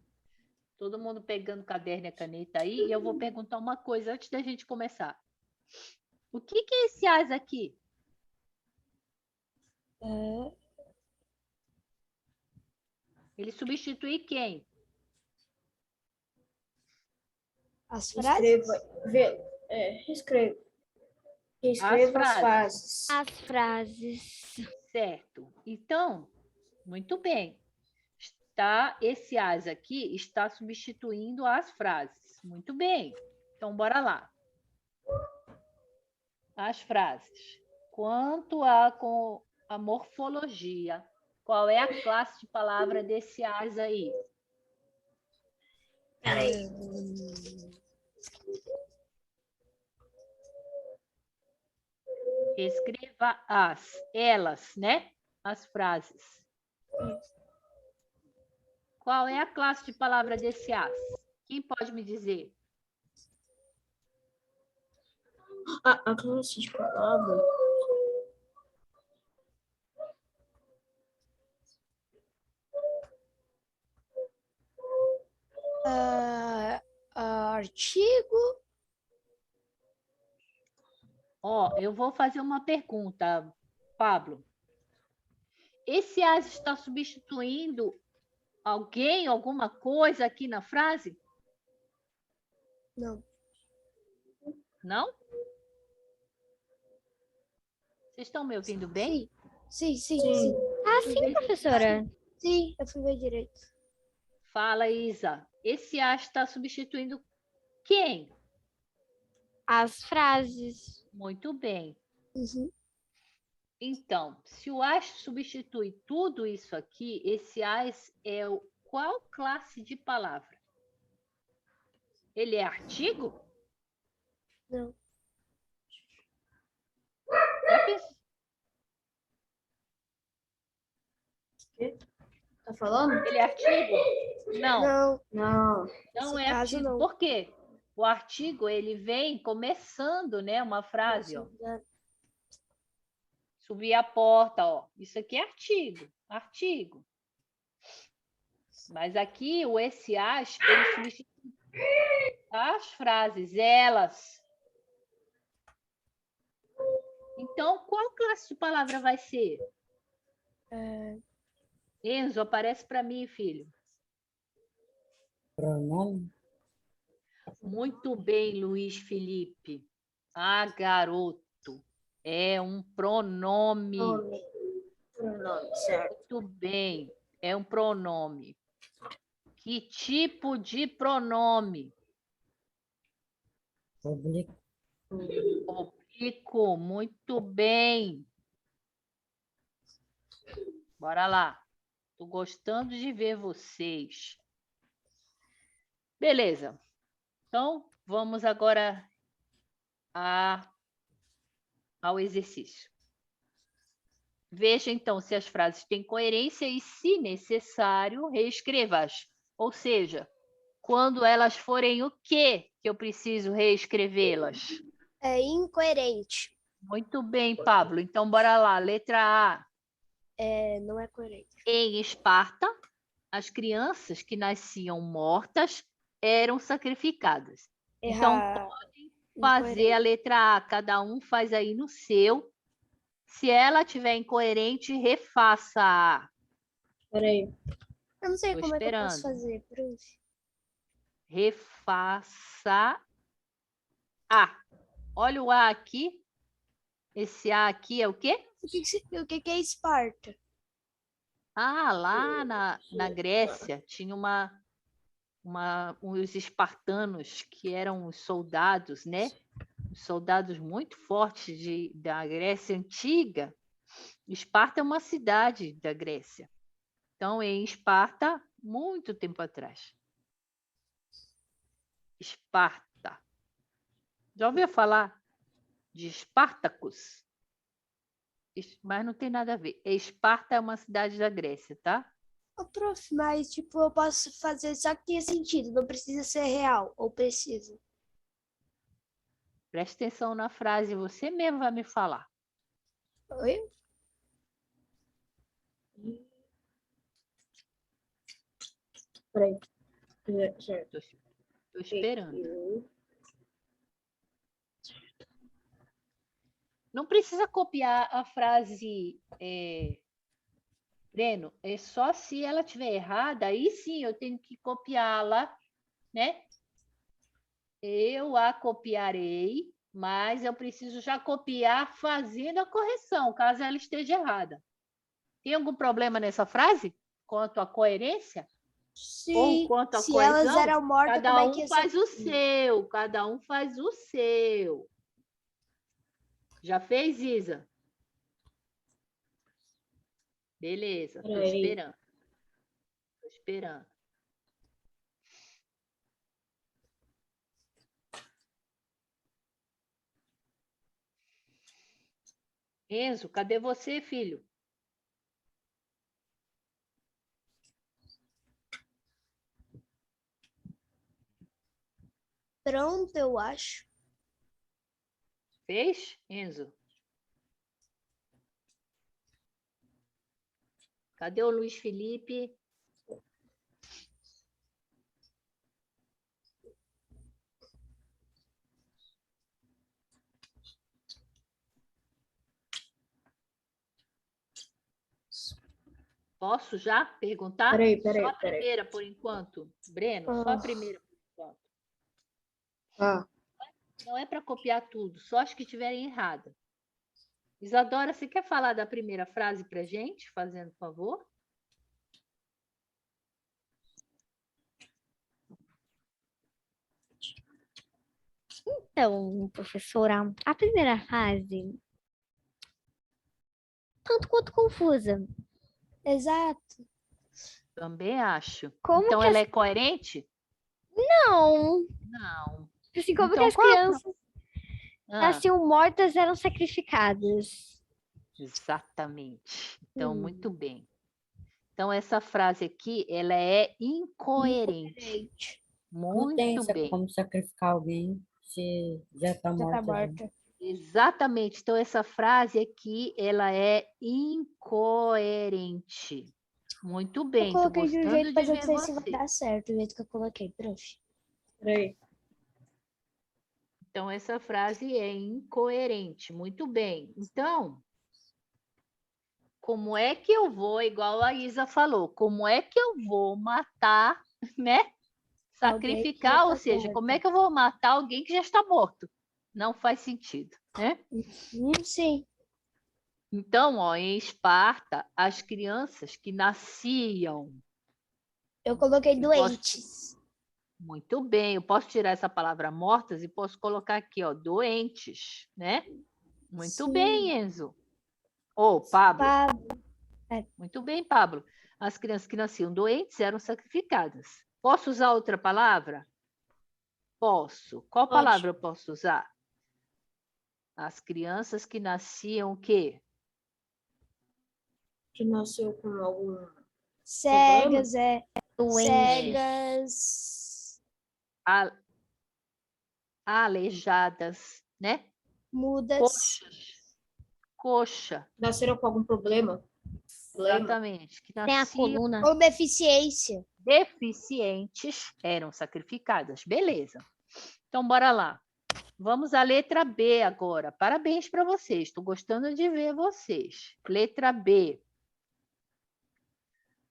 Todo mundo pegando o caderno e a caneta aí, e eu vou perguntar uma coisa antes da gente começar. O que é esse as aqui? Ele substitui quem? As frases? Reescreva as frases. frases. As frases. Certo. Então, muito bem. Esse as aqui está substituindo as frases. Muito bem. Então, bora lá. As frases. Quanto com a morfologia, qual é a classe de palavra desse as aí? Escreva elas, né? As frases. Qual é a classe de palavra desse as? Quem pode me dizer? A classe de palavra. Artigo. Ó, eu vou fazer uma pergunta, Pablo. Esse as está substituindo alguém, alguma coisa aqui na frase? Não. Não? Vocês estão me ouvindo bem? Sim. Ah, sim, professora. Sim, eu fui ver direito. Fala, Isa. Esse as está substituindo quem? As frases. Muito bem. Uhum. Então, se o as substitui tudo isso aqui, esse as é qual classe de palavra? Ele é artigo? Não. Já pensou? Tá falando? Ele é artigo? Não, Não, Não. não nesse é caso, artigo. não. Por quê? O artigo, ele vem começando, né, uma frase, ó. Subir a porta, ó. Isso aqui é artigo, artigo. Mas aqui o esse as, ele substitui as frases, elas. Então, qual classe de palavra vai ser? Enzo, aparece para mim, filho. Pronome? Muito bem, Luiz Felipe. Ah, garoto. É um pronome. Pronome, certo. Muito bem. É um pronome. Que tipo de pronome? Oblíquo. Oblíquo. Muito bem. Bora lá. Estou gostando de ver vocês. Beleza. Então, vamos agora ao exercício. Veja, então, se as frases têm coerência e, se necessário, reescreva-as. Ou seja, quando elas forem o quê que eu preciso reescrevê-las? É incoerente. Muito bem, Pablo. Então, bora lá. Letra A. Não é coerente. Em Esparta, as crianças que nasciam mortas eram sacrificadas. Então, fazer a letra A. Cada um faz aí no seu. Se ela tiver incoerente, refaça a. Peraí. Eu não sei Tô como é que eu posso esperando. fazer, prof. Refaça A. Olha o A aqui. Esse A aqui é o quê? O que é Esparta? Ah, lá na Grécia tinha uns espartanos que eram os soldados, né? Os soldados muito fortes da Grécia antiga. Esparta é uma cidade da Grécia. Então, em Esparta, muito tempo atrás. Esparta. Já ouviu falar de Espartacus? Mas não tem nada a ver. Esparta é uma cidade da Grécia, tá? Ô, prof, mas tipo, eu posso fazer só que tenha sentido, não precisa ser real, ou precisa. Preste atenção na frase, você mesmo vai me falar. Oi? Peraí. Certo. Estou esperando. Não precisa copiar a frase, Breno, é só se ela estiver errada, aí sim eu tenho que copiá-la, né? Eu a copiarei, mas eu preciso já copiar fazendo a correção, caso ela esteja errada. Tem algum problema nessa frase? Quanto à coerência? Sim, Ou quanto à se coesão? elas eram mortas, como Cada é que um ia faz ser? o seu, cada um faz o seu. Já fez, Isa? Beleza, estou Peraí. esperando. Estou esperando. Enzo, cadê você, filho? Pronto, eu acho. Fez, Enzo? Cadê o Luiz Felipe? Posso já perguntar? Peraí. Só a primeira, por enquanto. Breno, só a primeira, por enquanto. Ah, Não é para copiar tudo, só as que estiverem erradas. Isadora, você quer falar da primeira frase para gente, fazendo favor? Então, professora, a primeira fase tanto quanto confusa. Exato. Também acho. Como Então, que ela é coerente? não? Não. Assim, como que Então, as qual é o crianças Ah, nasciam mortas eram sacrificadas? exatamente. Então, muito bem. Então, essa frase aqui, ela é incoerente. Gente, Não tem Muito bem. como sacrificar alguém se já está já tá morta. já. morta. Exatamente. Então, essa frase aqui, ela é incoerente. Muito Eu bem. Tô coloquei de um gostando jeito, de mas eu não ver sei se vai você. dar certo o jeito que eu coloquei, prof. Peraí. Então, essa frase é incoerente. Muito bem. Então, como é que eu vou, igual a Isa falou, como é que eu vou matar, né? Alguém que já Sacrificar, tá ou seja, como é morto. que eu vou matar alguém que já está morto? Não faz sentido, né? Sim. Então, ó, em Esparta, as crianças que nasciam, Eu coloquei eu posso- doentes. muito bem, eu posso tirar essa palavra mortas e posso colocar aqui, ó, doentes, né? Muito Sim. bem, Enzo. Ô, Pablo. Pablo. Muito bem, Pablo. As crianças que nasciam doentes eram sacrificadas. Posso usar outra palavra? Posso. Qual Pode. palavra eu posso usar? As crianças que nasciam o quê? Que nasceu com algum... Cegas, Doente. cegas, A- Aleijadas, né? mudas. Coxas. Coxa, Nasceram com algum problema? exatamente. Que Tem a nasciam coluna. Ou deficiência. deficientes eram sacrificadas. Beleza. Então, bora lá. Vamos à letra B agora. Parabéns para vocês. Estou gostando de ver vocês. Letra B.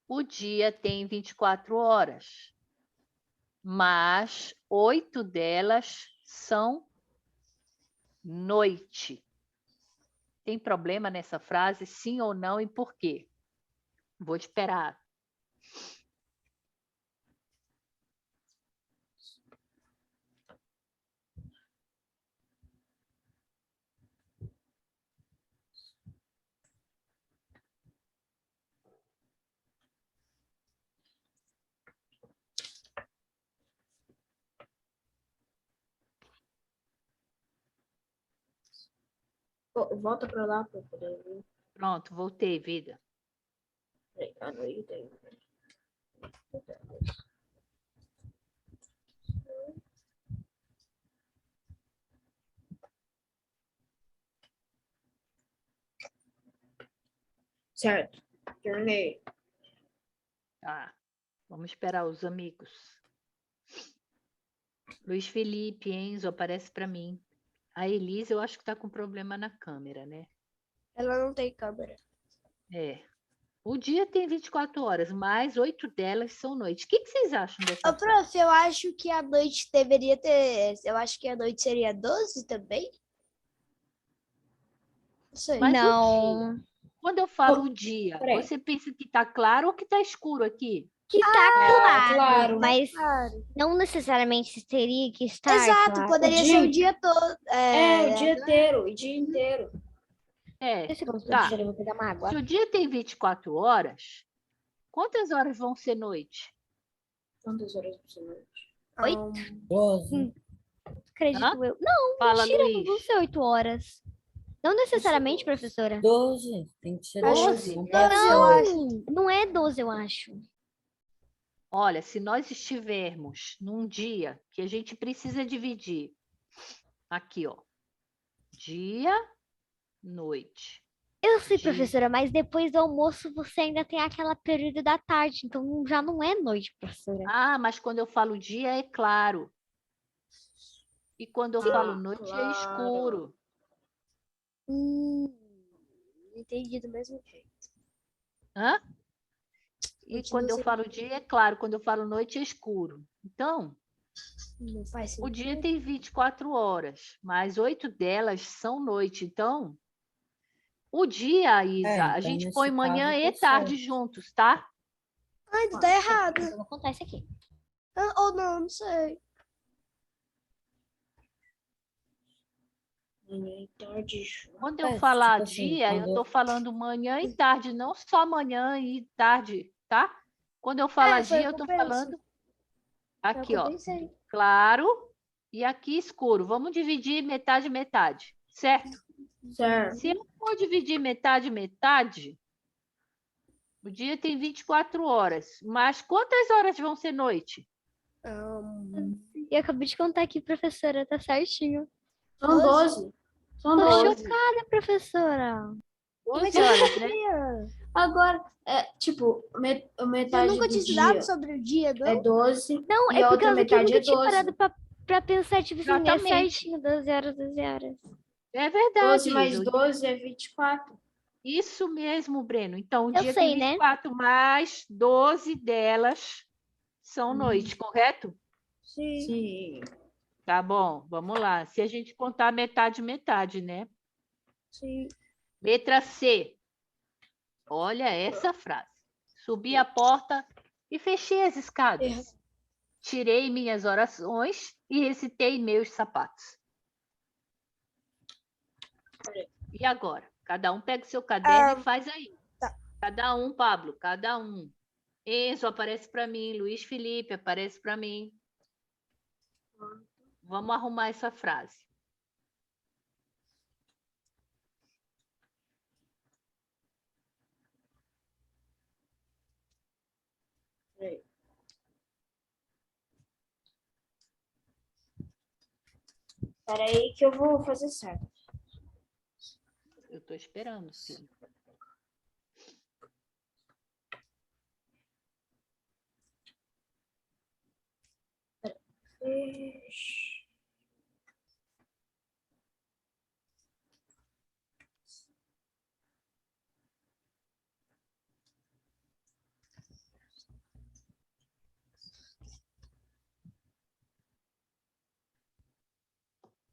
O dia tem 24 horas, mas 8 delas são noite. Tem problema nessa frase, sim ou não, e por quê? Vou esperar. Volta pra lá para poder ver. Pronto, voltei, vida. Peraí, à noite. Certo. Terminei. Tá. Vamos esperar os amigos. Luiz Felipe, Enzo, aparece para mim. A Elisa, eu acho que está com problema na câmera, né? Ela não tem câmera. É. O dia tem 24 horas, mas 8 delas são noite. O que vocês acham dessa Ô, prof, eu acho que a noite deveria ter. Eu acho que a noite seria 12 também? Não sei. Mas o Não. dia, quando eu falo o dia, peraí. você pensa que está claro ou que está escuro aqui? Que tá claro, claro. mas Claro. não necessariamente teria que estar Exato, claro. poderia O ser o dia- dia todo. O dia inteiro. O dia inteiro. É, 2 segundos, tá. professora, eu vou pegar uma água. Se o dia tem 24 horas, quantas horas vão ser noite? Quantas horas por semana? 12. Acredito Hã? eu. Não, Fala, mentira, não vão Luiz. ser 8 horas. Não necessariamente, professora. 12. Tem que ser 12. 12. Não pode ser eu 8. acho. Não é 12, eu acho. Olha, se nós estivermos num dia que a gente precisa dividir, aqui, ó, dia, noite. Eu sei, Dia. professora, mas depois do almoço você ainda tem aquela período da tarde, então já não é noite, professora. Ah, mas quando eu falo dia é claro. E quando eu falo noite é claro. escuro. Entendi do mesmo jeito. Hã? E Continua quando eu sendo falo dia é claro, quando eu falo noite é escuro. Então, Não faz sentido. o dia tem 24 horas, mas 8 delas são noite. Então, o dia, Isa, a então gente nesse põe manhã caso, e tá tarde certo. juntos, tá? Ainda tá errado. Eu vou contar isso aqui. Ou não sei. Manhã e tarde junto. Quando eu É, falar tipo assim, dia, eu quando- estou falando manhã e tarde, não só manhã e tarde, tá? Quando eu falar Foi dia, o eu que eu estou penso. falando É o que aqui, eu ó, pensei. claro e aqui escuro. Vamos dividir metade, metade, certo? Certo. Se eu for dividir metade, metade, o dia tem 24 horas, mas quantas horas vão ser noite? E eu acabei de contar aqui, professora, tá certinho. São 12. São Tô 12. chocada, professora. 12 horas, né? Agora, tipo, Eu metade nunca do tinha estudado dia sobre o dia, é não? 12 Não, e é a por outra causa que eu metade nunca é tinha 12. parado pra pensar, tipo assim, é Exatamente. certinho, 12 horas, 12 horas. É 12 verdade, mais Isa. 12 é 24. Isso mesmo, Breno. Então, o Eu dia sei, tem né? 24, mas 12 delas são noite, correto? Sim. Tá bom, vamos lá. Se a gente contar metade, metade, né? Sim. Letra C. Olha essa frase. Subi a porta e fechei as escadas. Tirei minhas orações e recitei meus sapatos. E agora? Cada um pega o seu caderno e faz aí. Tá. Cada um, Pablo, cada um. Enzo aparece para mim, Luiz Felipe aparece para mim. Vamos arrumar essa frase. Espera aí que eu vou fazer certo. Eu estou esperando, filho.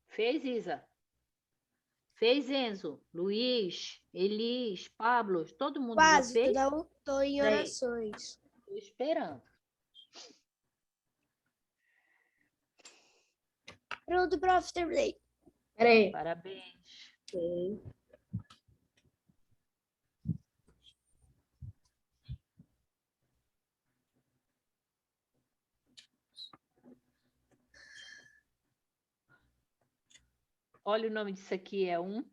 Fez, Isa? Fez, Enzo? Luiz, Elis, Pablo, todo mundo já Quase, fez? cada um tô em Peraí. orações. Estou esperando. Pronto, prof, terminei. Espera aí. Parabéns. Ok. Olha, o nome disso aqui é um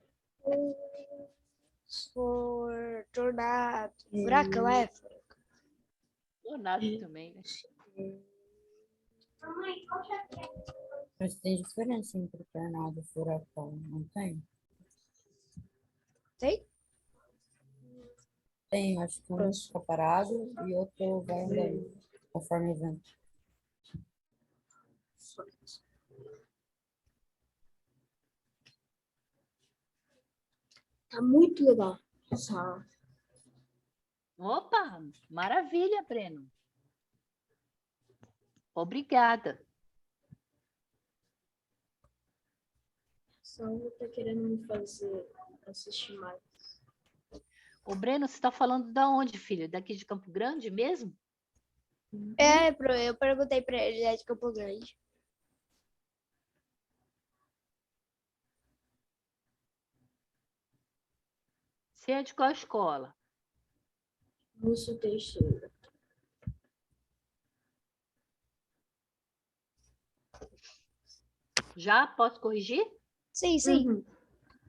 Tornado. Furacão, é? tornado também, né? Mas tem diferença entre tornado e furacão, não tem? Tem? Tem, acho que um fica parado e outro vai andando, conforme o vento. Tá muito legal. Essa Opa, maravilha, Breno. Obrigada. aula tá querendo me fazer assistir mais. O Breno, você está falando da onde, filho? Daqui de Campo Grande mesmo? Eu perguntei pra ele, é de Campo Grande. Você é de qual escola? Lúcio Teixeira. Já posso corrigir? Sim, sim. Uhum.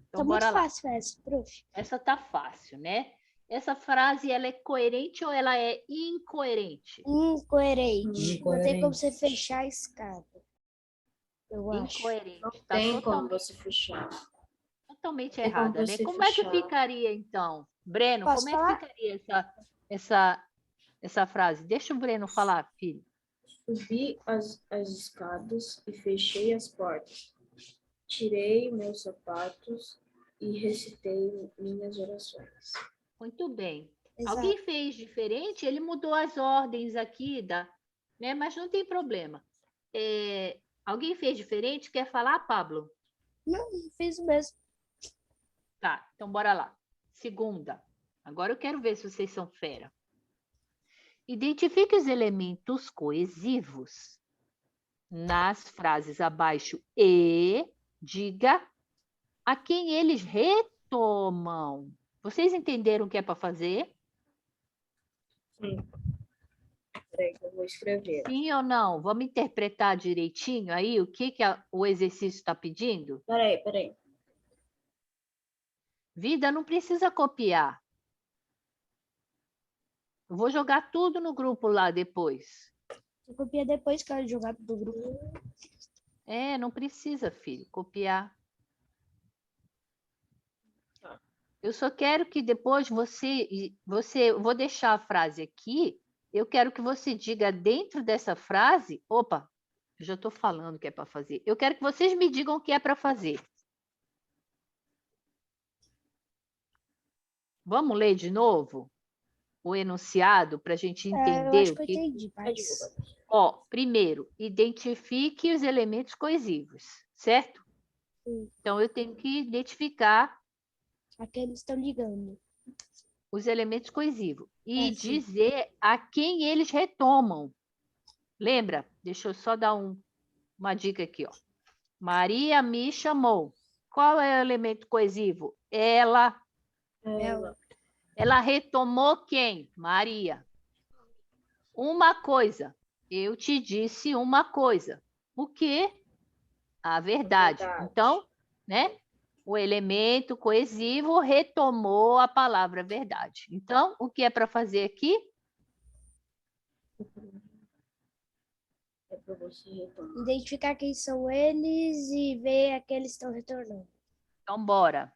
Então, Tá muito bora lá. fácil essa, prof. Essa tá fácil, né? Essa frase, ela é coerente ou ela é incoerente? Incoerente. Não tem como Incoerente. você fechar a escada. Eu acho. Incoerente. Não Tá tem como totalmente, você fechar. totalmente tem como errada, né? você Como é que fechar. ficaria, então? Breno, Posso como é que falar? ficaria essa frase? Deixa o Breno falar, filho. Subi as escadas e fechei as portas. Tirei meus sapatos e recitei minhas orações. Muito bem. Exato. Alguém fez diferente? Ele mudou as ordens aqui, né? Mas não tem problema. Alguém fez diferente? Quer falar, Pablo? Não, fiz o mesmo. Tá, então bora lá. Segunda. Agora eu quero ver se vocês são fera. Identifique os elementos coesivos nas frases abaixo e diga a quem eles retomam. Vocês entenderam o que é para fazer? Sim. Peraí, que eu vou escrever. Sim ou não? Vamos interpretar direitinho aí o que o exercício está pedindo? Peraí. Vida, não precisa copiar. Eu vou jogar tudo no grupo lá depois. Eu copia depois que eu jogar do grupo. Não precisa, filho, copiar. Eu só quero que depois eu vou deixar a frase aqui, eu quero que você diga dentro dessa frase, opa, eu já estou falando o que é para fazer. Eu quero que vocês me digam o que é para fazer. Vamos ler de novo o enunciado para a gente Eu entender acho o que eu que... entendi, mas... Primeiro, identifique os elementos coesivos, certo? Sim. Então, eu tenho que identificar Aqueles estão ligando. os elementos coesivos e Sim. dizer a quem eles retomam. Lembra? Deixa eu só dar uma dica aqui. Ó. Maria me chamou. Qual é o elemento coesivo? Ela. Ela retomou quem? Maria. Uma coisa. Eu te disse uma coisa. O quê? A verdade. Então, né? O elemento coesivo retomou a palavra verdade. Então, o que é para fazer aqui? É para você retomar. Identificar quem são eles e ver a que eles estão retornando. Então, bora.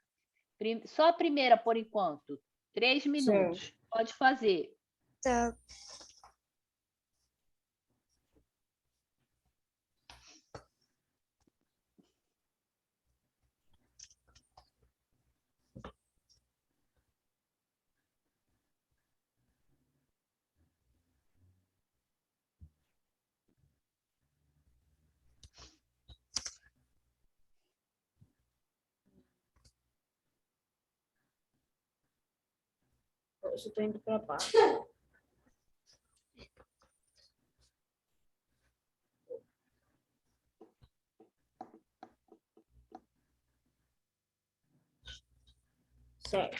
Só a primeira, por enquanto. 3 minutos. Sim. Pode fazer. Tá. Eu só tô indo para baixo. Certo.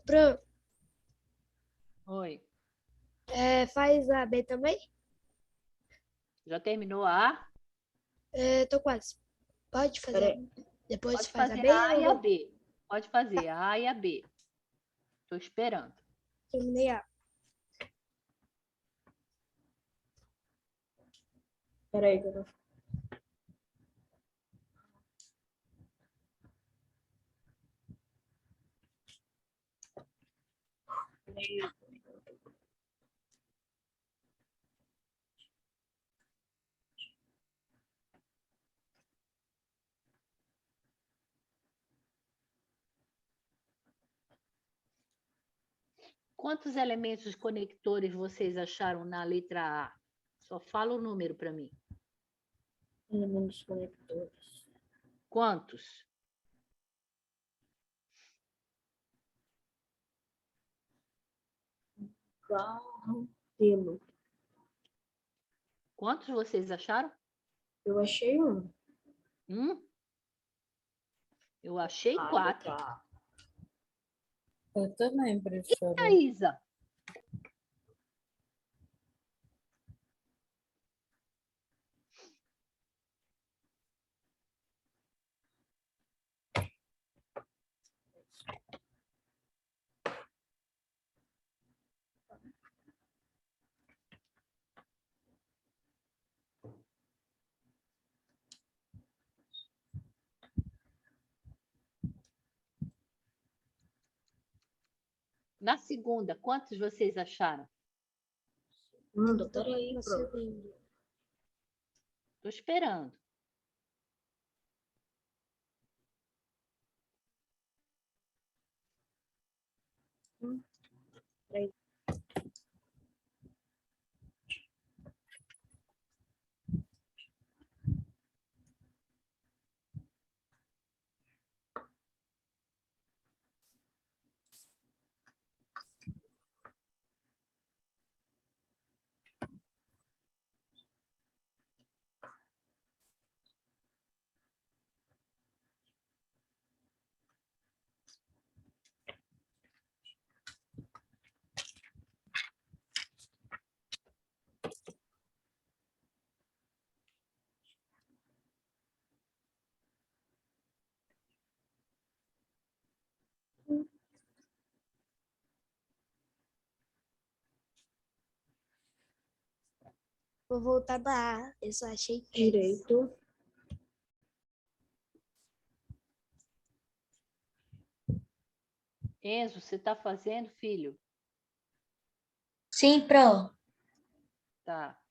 Pronto. Oi. Faz a B também? Já terminou a A? Tô quase. Pode fazer. Peraí. Depois Pode faz a fazer B. a A e a Eu B. Pode fazer a A e a B. Estou esperando. terminei a. Peraí, que eu tô... Quantos elementos conectores vocês acharam na letra A? Só fala o número para mim. Elementos conectores. Quantos? Carro, pelo. Quantos vocês acharam? Eu achei um. Eu achei Ah, 4. tá. Eu também, professora. Isa. Na segunda, quantos vocês acharam? Peraí, Na pronto. segunda. Estou esperando. Peraí. Vou voltar na A. Eu só achei três. Direito. Enzo, você está fazendo, filho? Sim, Pro. Tá.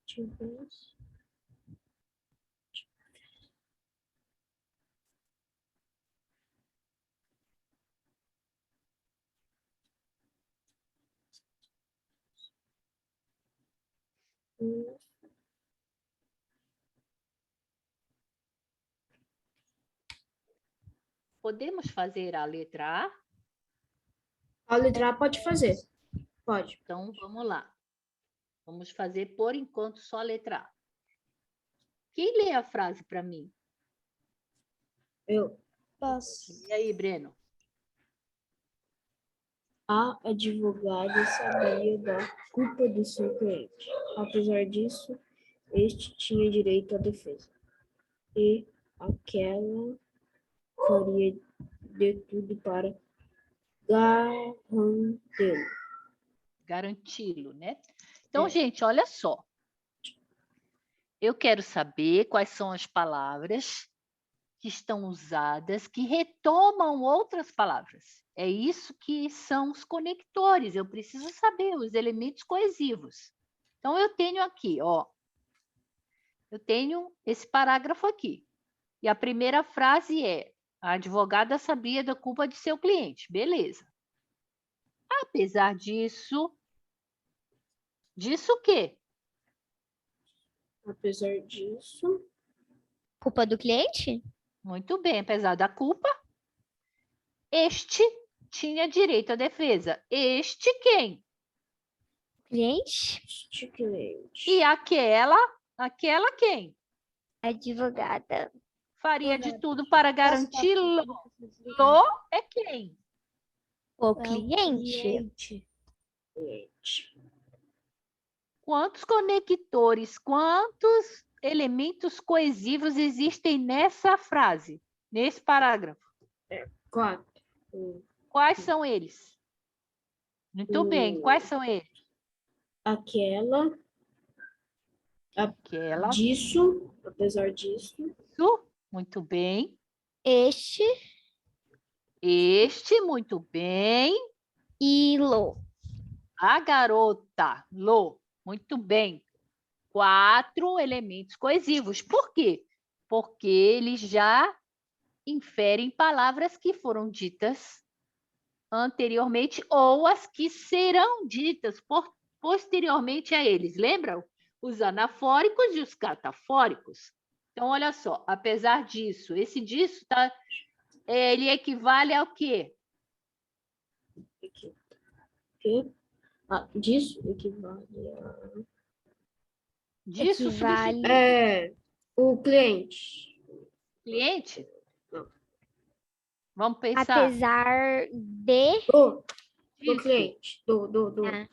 Deixa eu ver. Podemos fazer a letra A? A letra A pode fazer. Pode. Então, vamos lá. Vamos fazer, por enquanto, só a letra A. Quem lê a frase para mim? Eu. Posso. E aí, Breno? A advogada sabia da culpa do seu cliente. Apesar disso, este tinha direito à defesa. E aquela faria de tudo para garantê-lo. Garanti-lo, né? Então, É. gente, olha só. Eu quero saber quais são as palavras que estão usadas, que retomam outras palavras. É isso que são os conectores. Eu preciso saber os elementos coesivos. Então, eu tenho aqui, ó. Eu tenho esse parágrafo aqui. E a primeira frase é: a advogada sabia da culpa de seu cliente. Beleza. Apesar disso, disso o quê? Apesar disso, Culpa do cliente? Muito bem, apesar da culpa, este tinha direito à defesa. Este quem? Cliente? este cliente E aquela quem? Advogada. Faria de tudo para garanti-lo. Lo é quem? O cliente. cliente. Quantos conectores, quantos elementos coesivos existem nessa frase, nesse parágrafo? 4. Quais são eles? Muito bem, quais são eles? Aquela, Aquela, disso, apesar disso, isso, muito bem. Este Este, muito bem. e lo. A garota, Lo, muito bem. 4 elementos coesivos. Por quê? Porque eles já inferem palavras que foram ditas anteriormente ou as que serão ditas posteriormente a eles. Lembram? Os anafóricos e os catafóricos. Então, olha só, apesar disso, esse disso tá, ele equivale ao quê? que disso equivale a... Disso Equivale. O cliente. cliente? Não. Vamos pensar. Apesar de. Do Disso. cliente. Do. Ah.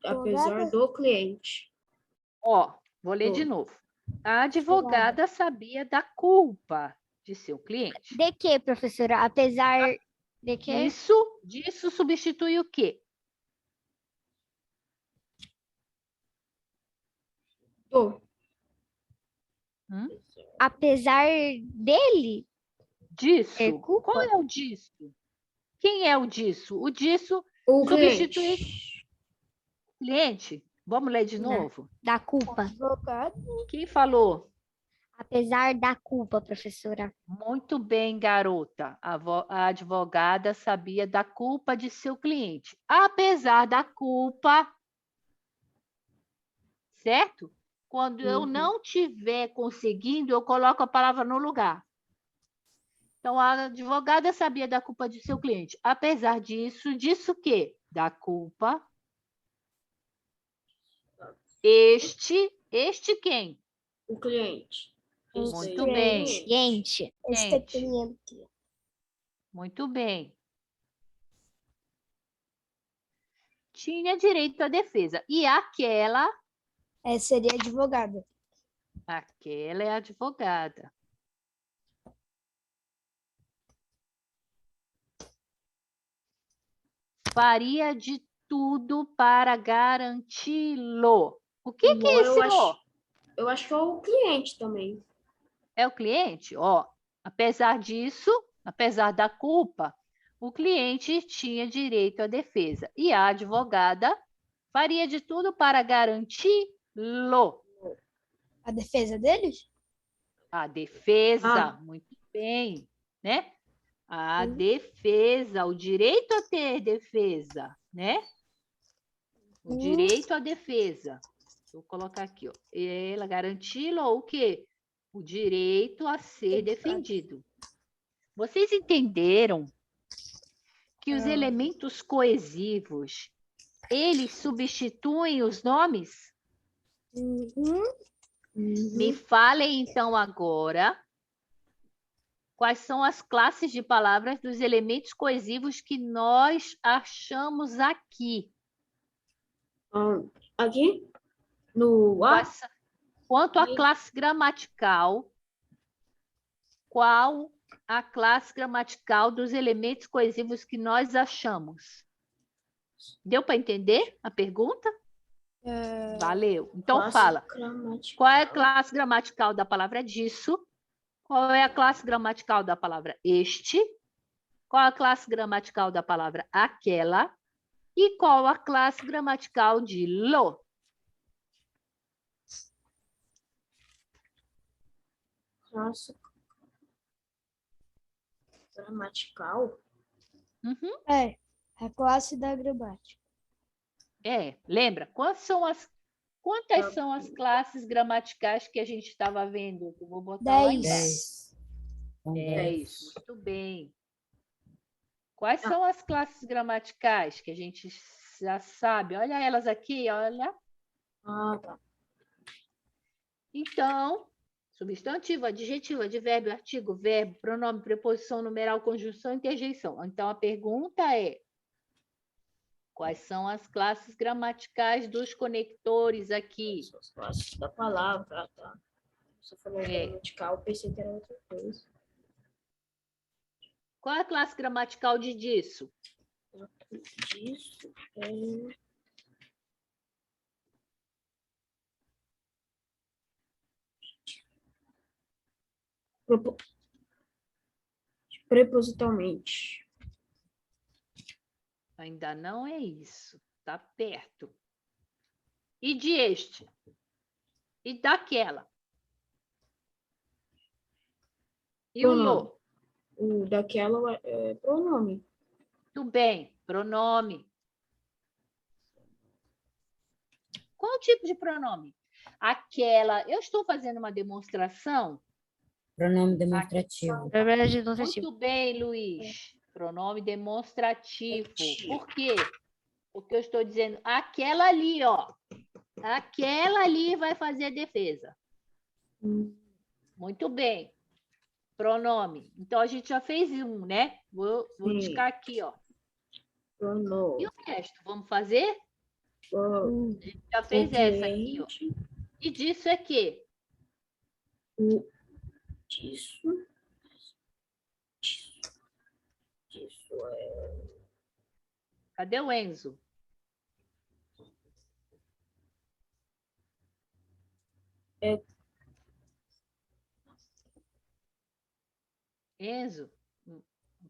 Apesar do cliente. Ó, vou ler de Tô. novo. A advogada sabia da culpa de seu cliente. De que, professora? Apesar de que? Disso substitui o quê? Do. Apesar dele Disso. ter culpa? Qual é o disso? Quem é o disso? O disso O substitui cliente. o cliente. Vamos ler de Não. novo? Da culpa. Advogado. Quem falou? Apesar da culpa, professora. Muito bem, garota. A advogada sabia da culpa de seu cliente. Apesar da culpa, certo? Quando eu não estiver conseguindo, eu coloco a palavra no lugar. Então, a advogada sabia da culpa de seu cliente. Apesar disso, disso o quê? Da culpa. Este quem? O cliente. Muito bem. Gente, Este Gente. cliente. Muito bem. Tinha direito à defesa. E aquela Seria advogada. é a advogada. Faria de tudo para garanti-lo. O que é esse lo? Eu acho que é o cliente também. É o cliente? Ó, apesar disso, apesar da culpa, o cliente tinha direito à defesa. E a advogada faria de tudo para garanti-lo. A defesa deles? A defesa, muito bem, né? A defesa, o direito a ter defesa, né? O direito à defesa. Vou colocar aqui, ó. Ela garantiu o quê? O direito a ser defendido. Vocês entenderam que os elementos coesivos, eles substituem os nomes? Me falem, então, agora, quais são as classes de palavras dos elementos coesivos que nós achamos aqui. Aqui? No A? Quanto à classe gramatical, qual a classe gramatical dos elementos coesivos que nós achamos? Deu para entender a pergunta? Valeu. Então, Classe fala. gramatical. Qual é a classe gramatical da palavra disso? Qual é a classe gramatical da palavra este? Qual a classe gramatical da palavra aquela? E qual a classe gramatical de lo? Classe gramatical? É, a classe da gramática. Lembra? Quantas são as classes gramaticais que a gente estava vendo? Eu vou botar lá embaixo. 10. Muito bem. Quais são as classes gramaticais que a gente já sabe? Olha elas aqui, olha. Tá. Então, substantivo, adjetivo, advérbio, artigo, verbo, pronome, preposição, numeral, conjunção, interjeição. Então, a pergunta é: quais são as classes gramaticais dos conectores aqui? As classes da palavra, tá? Você falou gramatical, pensei que era outra coisa. Qual é a classe gramatical disso? Disso prepositalmente. Ainda não é isso. Está perto. E de este? E daquela? E o lo? O daquela é pronome. Muito bem. Pronome. Qual o tipo de pronome? Aquela. Eu estou fazendo uma demonstração. Pronome demonstrativo. Muito bem, Luiz. Pronome demonstrativo. Por quê? Porque eu estou dizendo aquela ali, ó. Aquela ali vai fazer a defesa. Muito bem. Pronome. Então, a gente já fez um, né? Vou buscar aqui, ó. Pronome. E o resto? Vamos fazer? Já fez essa aqui, ó. cliente, E disso é que? disso é Cadê o Enzo? Enzo,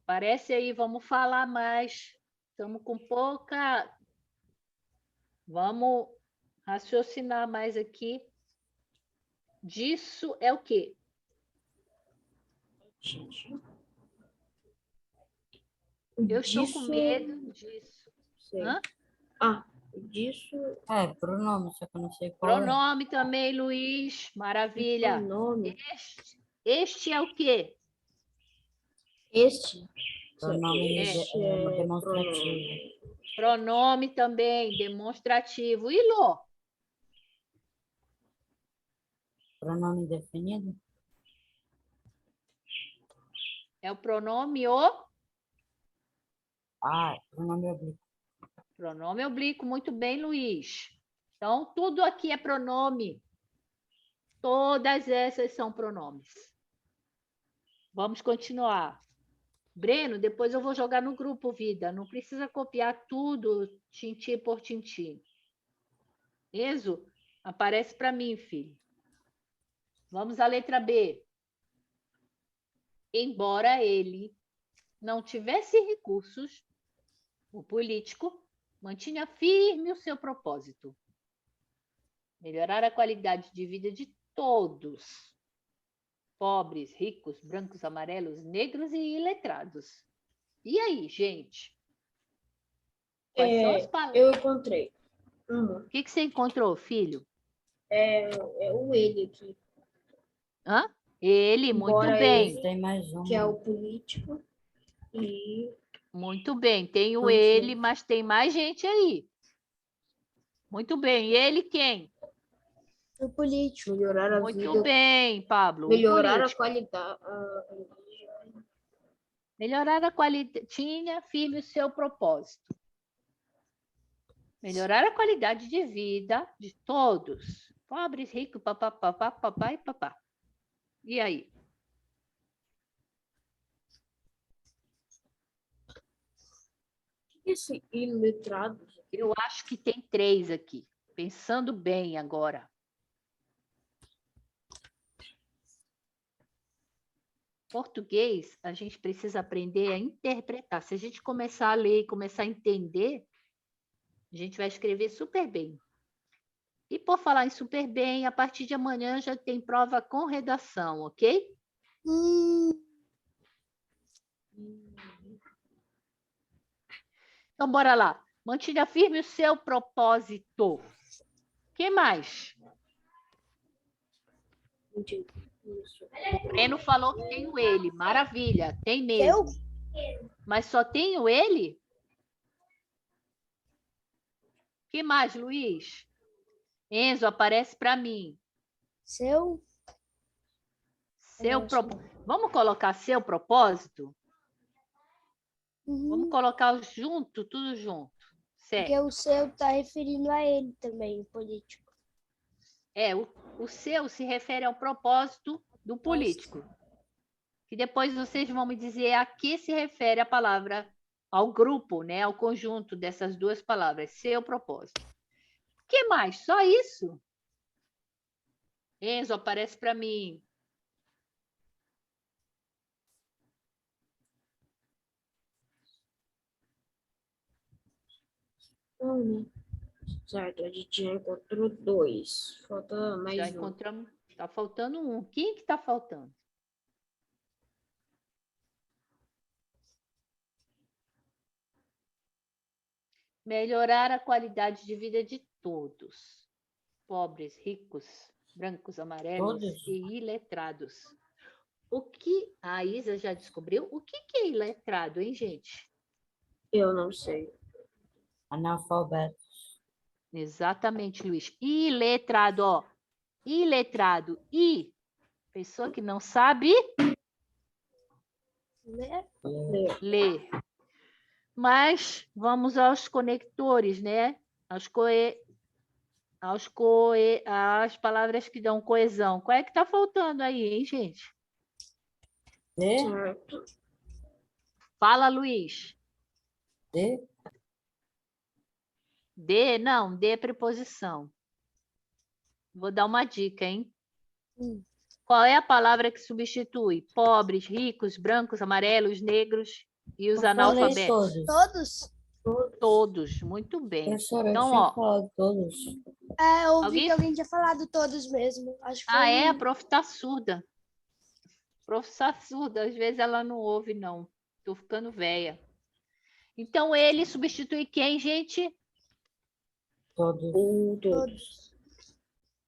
aparece aí, vamos falar mais. Estamos com pouca. Vamos raciocinar mais aqui. Disso é o quê? Eu estou com medo disso. Sei. Hã? Disso É, pronome, só que eu não sei qual é. Pronome também, Luiz. Maravilha. nome. Este é o quê? Este Pronome é demonstrativo. Pronome também, demonstrativo. E Lô? Pronome definido? É o pronome Pronome oblíquo. Pronome oblíquo. Muito bem, Luiz. Então, tudo aqui é pronome. Todas essas são pronomes. Vamos continuar. Breno, depois eu vou jogar no grupo, vida. Não precisa copiar tudo, tintim por tintim. Enzo, aparece para mim, filho. Vamos à letra B. Embora ele não tivesse recursos, o político mantinha firme o seu propósito. Melhorar a qualidade de vida de todos. Pobres, ricos, brancos, amarelos, negros e iletrados. E aí, gente? Quais são as palavras? Eu encontrei. O que você encontrou, filho? É o ele aqui, Hã? Ele, muito Embora bem. Tem mais um. que é o político. E Muito bem. Tem o Mantinha. ele, mas tem mais gente aí. Muito bem. E ele quem? O político. melhorar a Muito vida, bem, Pablo. O melhorar a político. qualidade. Melhorar a qualidade. Tinha firme o seu propósito. Melhorar a qualidade de vida de todos. Pobres, ricos, papapá, papai e papá. E aí? Esse iletrado. Eu acho que tem 3 aqui. Pensando bem agora. Português, a gente precisa aprender a interpretar. Se a gente começar a ler e começar a entender, a gente vai escrever super bem. E por falar em super bem, a partir de amanhã já tem prova com redação, ok? Então, bora lá. Mantenha firme o seu propósito. O que mais? O Breno falou que tem o ele. Maravilha, tem mesmo. Mas só tem o ele? O que mais, Luiz? Enzo, aparece para mim. Seu? Vamos colocar seu propósito? Uhum. Vamos colocar junto, tudo junto. Certo. Porque o seu está referindo a ele também, o político. O seu se refere ao propósito do político. E depois vocês vão me dizer a que se refere a palavra, ao grupo, né? Ao conjunto dessas duas palavras, seu propósito. O que mais? Só isso? Enzo, aparece para mim. Certo, a gente já encontrou 2. Falta mais Já um. encontramos. Está faltando um. Quem que está faltando? Melhorar a qualidade de vida de todos. Pobres, ricos, brancos, amarelos Todos? e iletrados. O que a Isa já descobriu? O que é iletrado, hein, gente? Eu não sei. Analfabeto. Exatamente, Luiz. Iletrado, ó. Iletrado. I. Pessoa que não sabe Né? ler. Mas vamos aos conectores, né? As palavras que dão coesão. Qual é que está faltando aí, hein, gente? D, Certo. Fala, Luiz. D, Não, D é preposição. Vou dar uma dica, hein? Qual é a palavra que substitui pobres, ricos, brancos, amarelos, negros e os eu falei analfabetos? todos. Todos? Todos, muito bem. Professora, eu Então, tinha ó, falado todos. É, eu ouvi Alguém- que alguém tinha falado todos mesmo. Acho que ah, foi é? A prof tá surda. Prof tá surda, às vezes ela não ouve, não. Tô ficando velha. Então, ele substitui quem, gente? Todos. todos.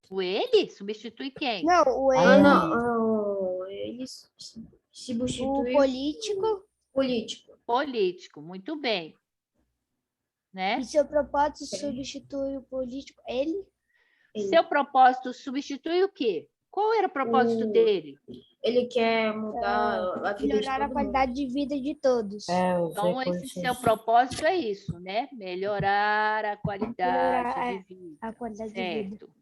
O ele substitui quem? Não, o Ah, ele, Não, eles o substituem político político. Político, muito bem. Né? e seu propósito substitui o político. Ele? Seu propósito substitui o quê? Qual era o propósito dele? Ele quer mudar a vida de Melhorar a todo mundo. qualidade de vida de todos. É, os Então, esse recursos. seu propósito é isso, né? Melhorar a qualidade Melhorar, de vida. A qualidade de vida. Certo.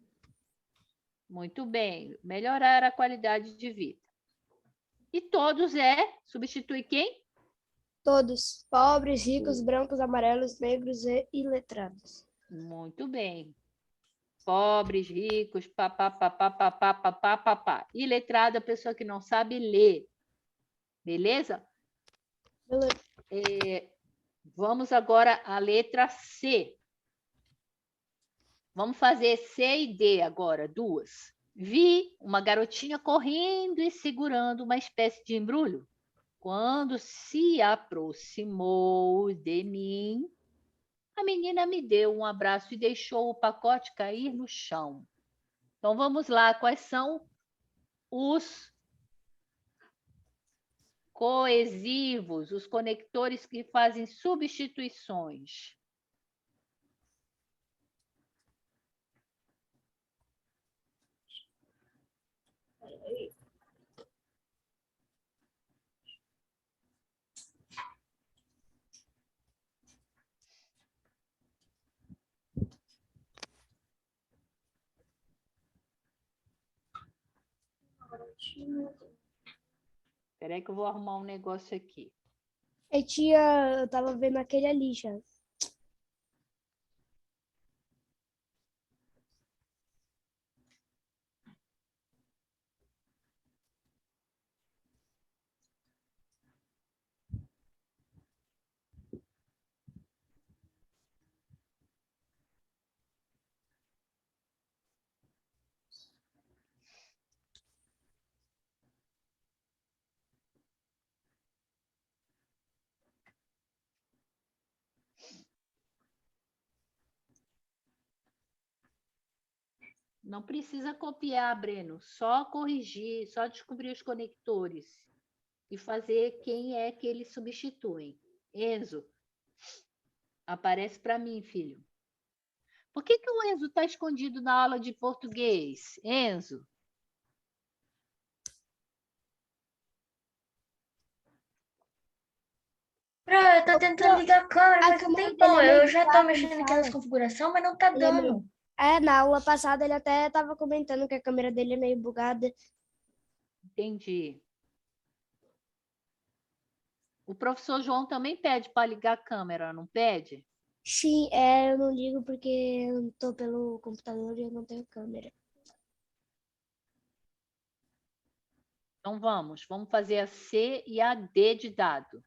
Muito bem. Melhorar a qualidade de vida. E todos substitui quem? Todos. Pobres, ricos, brancos, amarelos, negros e iletrados. Muito bem. Pobres, ricos, papá. Iletrado, a pessoa que não sabe ler. Beleza? Beleza. Vamos agora à letra C. Vamos fazer C e D agora, duas. Vi uma garotinha correndo e segurando uma espécie de embrulho. Quando se aproximou de mim, a menina me deu um abraço e deixou o pacote cair no chão. Então, vamos lá. Quais são os coesivos, os conectores que fazem substituições? Espera aí que eu vou arrumar um negócio aqui. Eu tava vendo aquele ali já. Não precisa copiar, Breno, só corrigir, só descobrir os conectores e fazer quem é que eles substituem. Enzo, aparece para mim, filho. Por que o Enzo está escondido na aula de português? Enzo? Eu tô tentando ligar a câmera, A mas não câmera tem como. dele é meio Eu já tô bugada, mexendo ele aqui nas fala. configurações, mas não tá Ele é meio- dando. Na aula passada ele até estava comentando que a câmera dele é meio bugada. Entendi. O professor João também pede para ligar a câmera, não pede? Sim, eu não ligo porque eu não tô pelo computador e eu não tenho câmera. Então vamos fazer a C e a D de dado.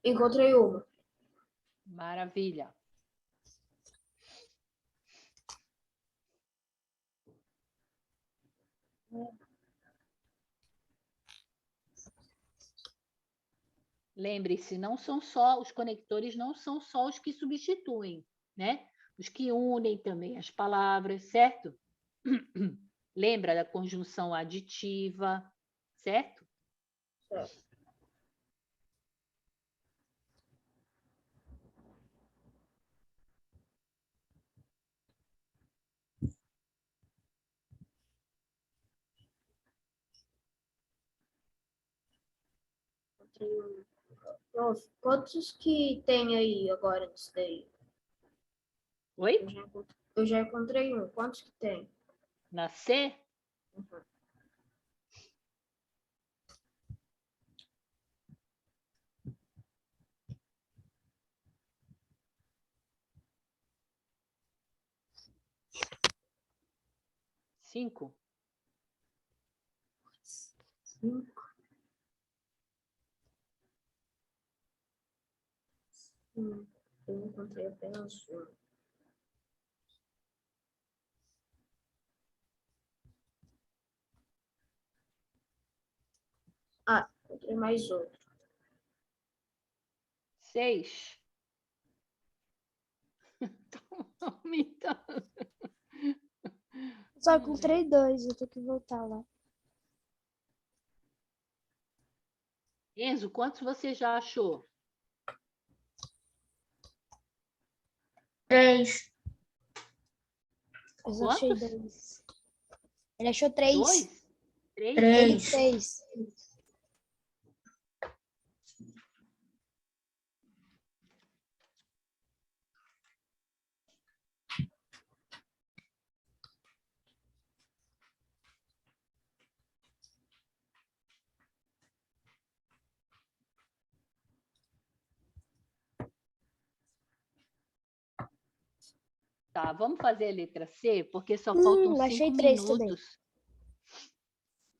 Encontrei uma. Maravilha. Lembre-se, não são só os conectores, não são só os que substituem, né? Os que unem também as palavras, certo? Lembra da conjunção aditiva, certo? Certo. Prof, quantos que tem aí agora nisso daí? Oi? Eu já encontrei um. Quantos que tem? Na C? Uhum. Cinco? 5. Eu encontrei apenas um. Ah, encontrei mais outro. 6? Aumentando. Só encontrei 2, eu tenho que voltar lá. Enzo, quantos você já achou? 3. Eu só achei Quantos? 2. Ele achou 3. 2? 3? Ele 3. 3. Tá, vamos fazer a letra C, porque só faltam achei 5 3 também. minutos.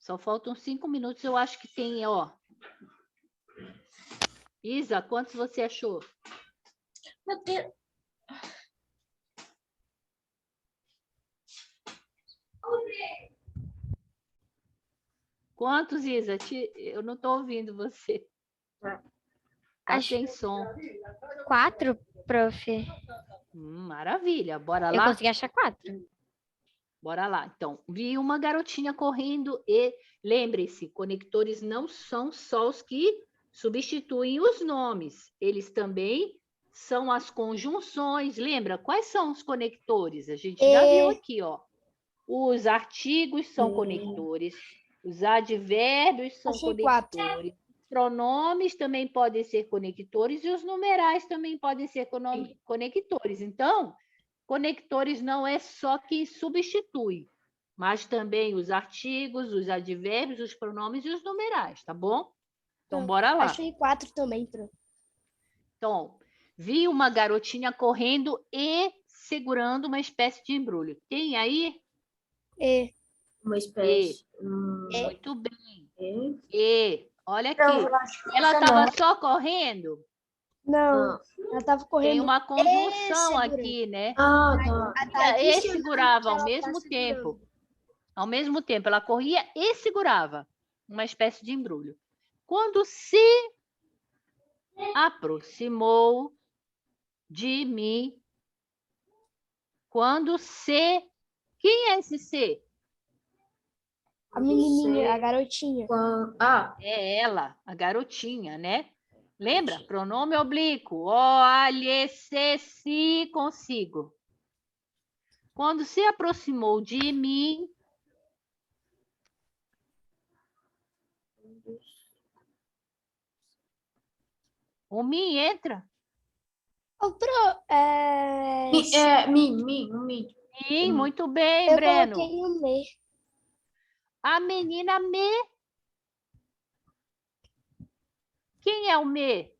Só faltam 5 minutos, eu acho que tem, ó. Isa, quantos você achou? Meu Deus. Quantos, Isa? Eu não estou ouvindo você. Tá Acho sem som. 4, prof. Maravilha, bora Eu lá? consegui achar 4. Bora lá. Então, vi uma garotinha correndo e lembre-se, conectores não são só os que substituem os nomes, eles também são as conjunções. Lembra? Quais são os conectores? A gente já viu aqui, ó. Os artigos são conectores, os advérbios são Achei 4. conectores, os pronomes também podem ser conectores e os numerais também podem ser conectores. Então, conectores não é só que substitui, mas também os artigos, os advérbios, os pronomes e os numerais, tá bom? Então, bora lá. Achei 4 também, Pro. Então, vi uma garotinha correndo e segurando uma espécie de embrulho. Tem aí? E. Uma espécie. Muito bem. E. E, olha aqui. Eu acho que Ela essa estava não. só correndo? Não, ela tava correndo. Tem uma conjunção segurando. aqui, né? Ah, tá. E segurava ao mesmo tempo. Ao mesmo tempo, ela corria e segurava uma espécie de embrulho. Quando se aproximou de mim, quando se... Quem é esse se? A menininha, a garotinha. Ah, É ela, a garotinha, né? Lembra? Pronome oblíquo. Se consigo. Quando se aproximou de mim, o mim entra. Ô, Pro, mim. Sim, muito bem, eu Breno. coloquei um me. A menina me. Quem é o me?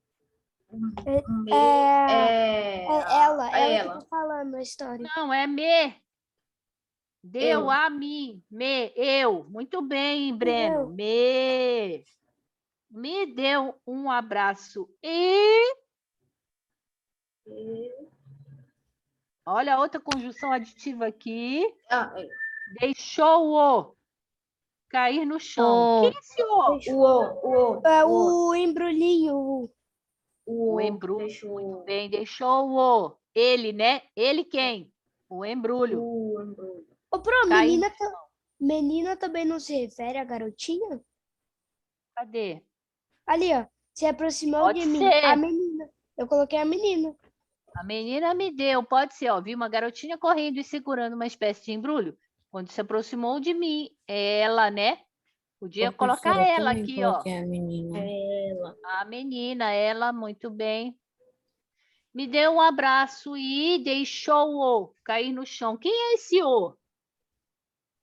Ela que ela. tá falando a história. Não, é me. Deu Eu. a mim. Me, eu. Muito bem, Breno. Me. Me deu um abraço e... Olha a outra conjunção aditiva aqui. Ah, Deixou-o cair no chão. Que é esse o? É o embrulhinho. O embrulho. Deixou Muito bem, deixou o. Ele, né? Ele quem? O embrulho. o embrulho. Ô, Pro, Cair menina também não se refere a garotinha? Cadê? Ali, ó. Se aproximou Pode de mim. ser. A menina. Eu coloquei a menina. A menina me deu, pode ser, ó, vi uma garotinha correndo e segurando uma espécie de embrulho. Quando se aproximou de mim, ela, né? Podia colocar Professora, ela também aqui, ó. coloquei a menina. Ela. A menina, ela, muito bem. Me deu um abraço e deixou-o cair no chão. Quem é esse o?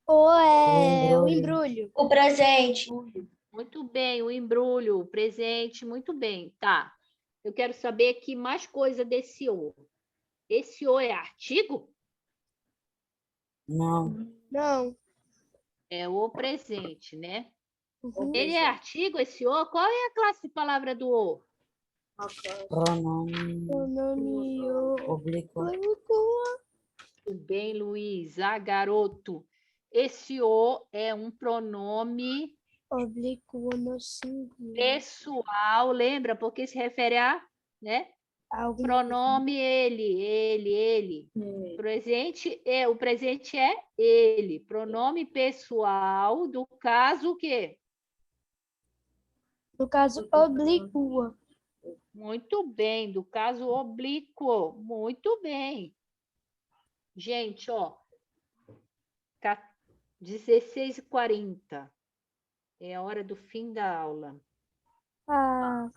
Ou é o embrulho. embrulho. O presente. Muito bem, o embrulho, o presente, muito bem. Tá. Eu quero saber aqui mais coisa desse o. Esse o é artigo? Não, Não. É o presente, né? Uhum. Ele é artigo, esse o? Qual é a classe de palavra do o? pronome Pronome oblíquo. Muito bem, Luiz. Ah, garoto. Esse o é um pronome Oblíquo no singular. pessoal, lembra? Porque se refere a, né? Algum Pronome ele. Hum. O presente é ele. Pronome pessoal do caso o quê? No caso, oblíqua. Muito bem, do caso oblíquo. Muito bem. Gente, ó, 16h40. É a hora do fim da aula. Ah,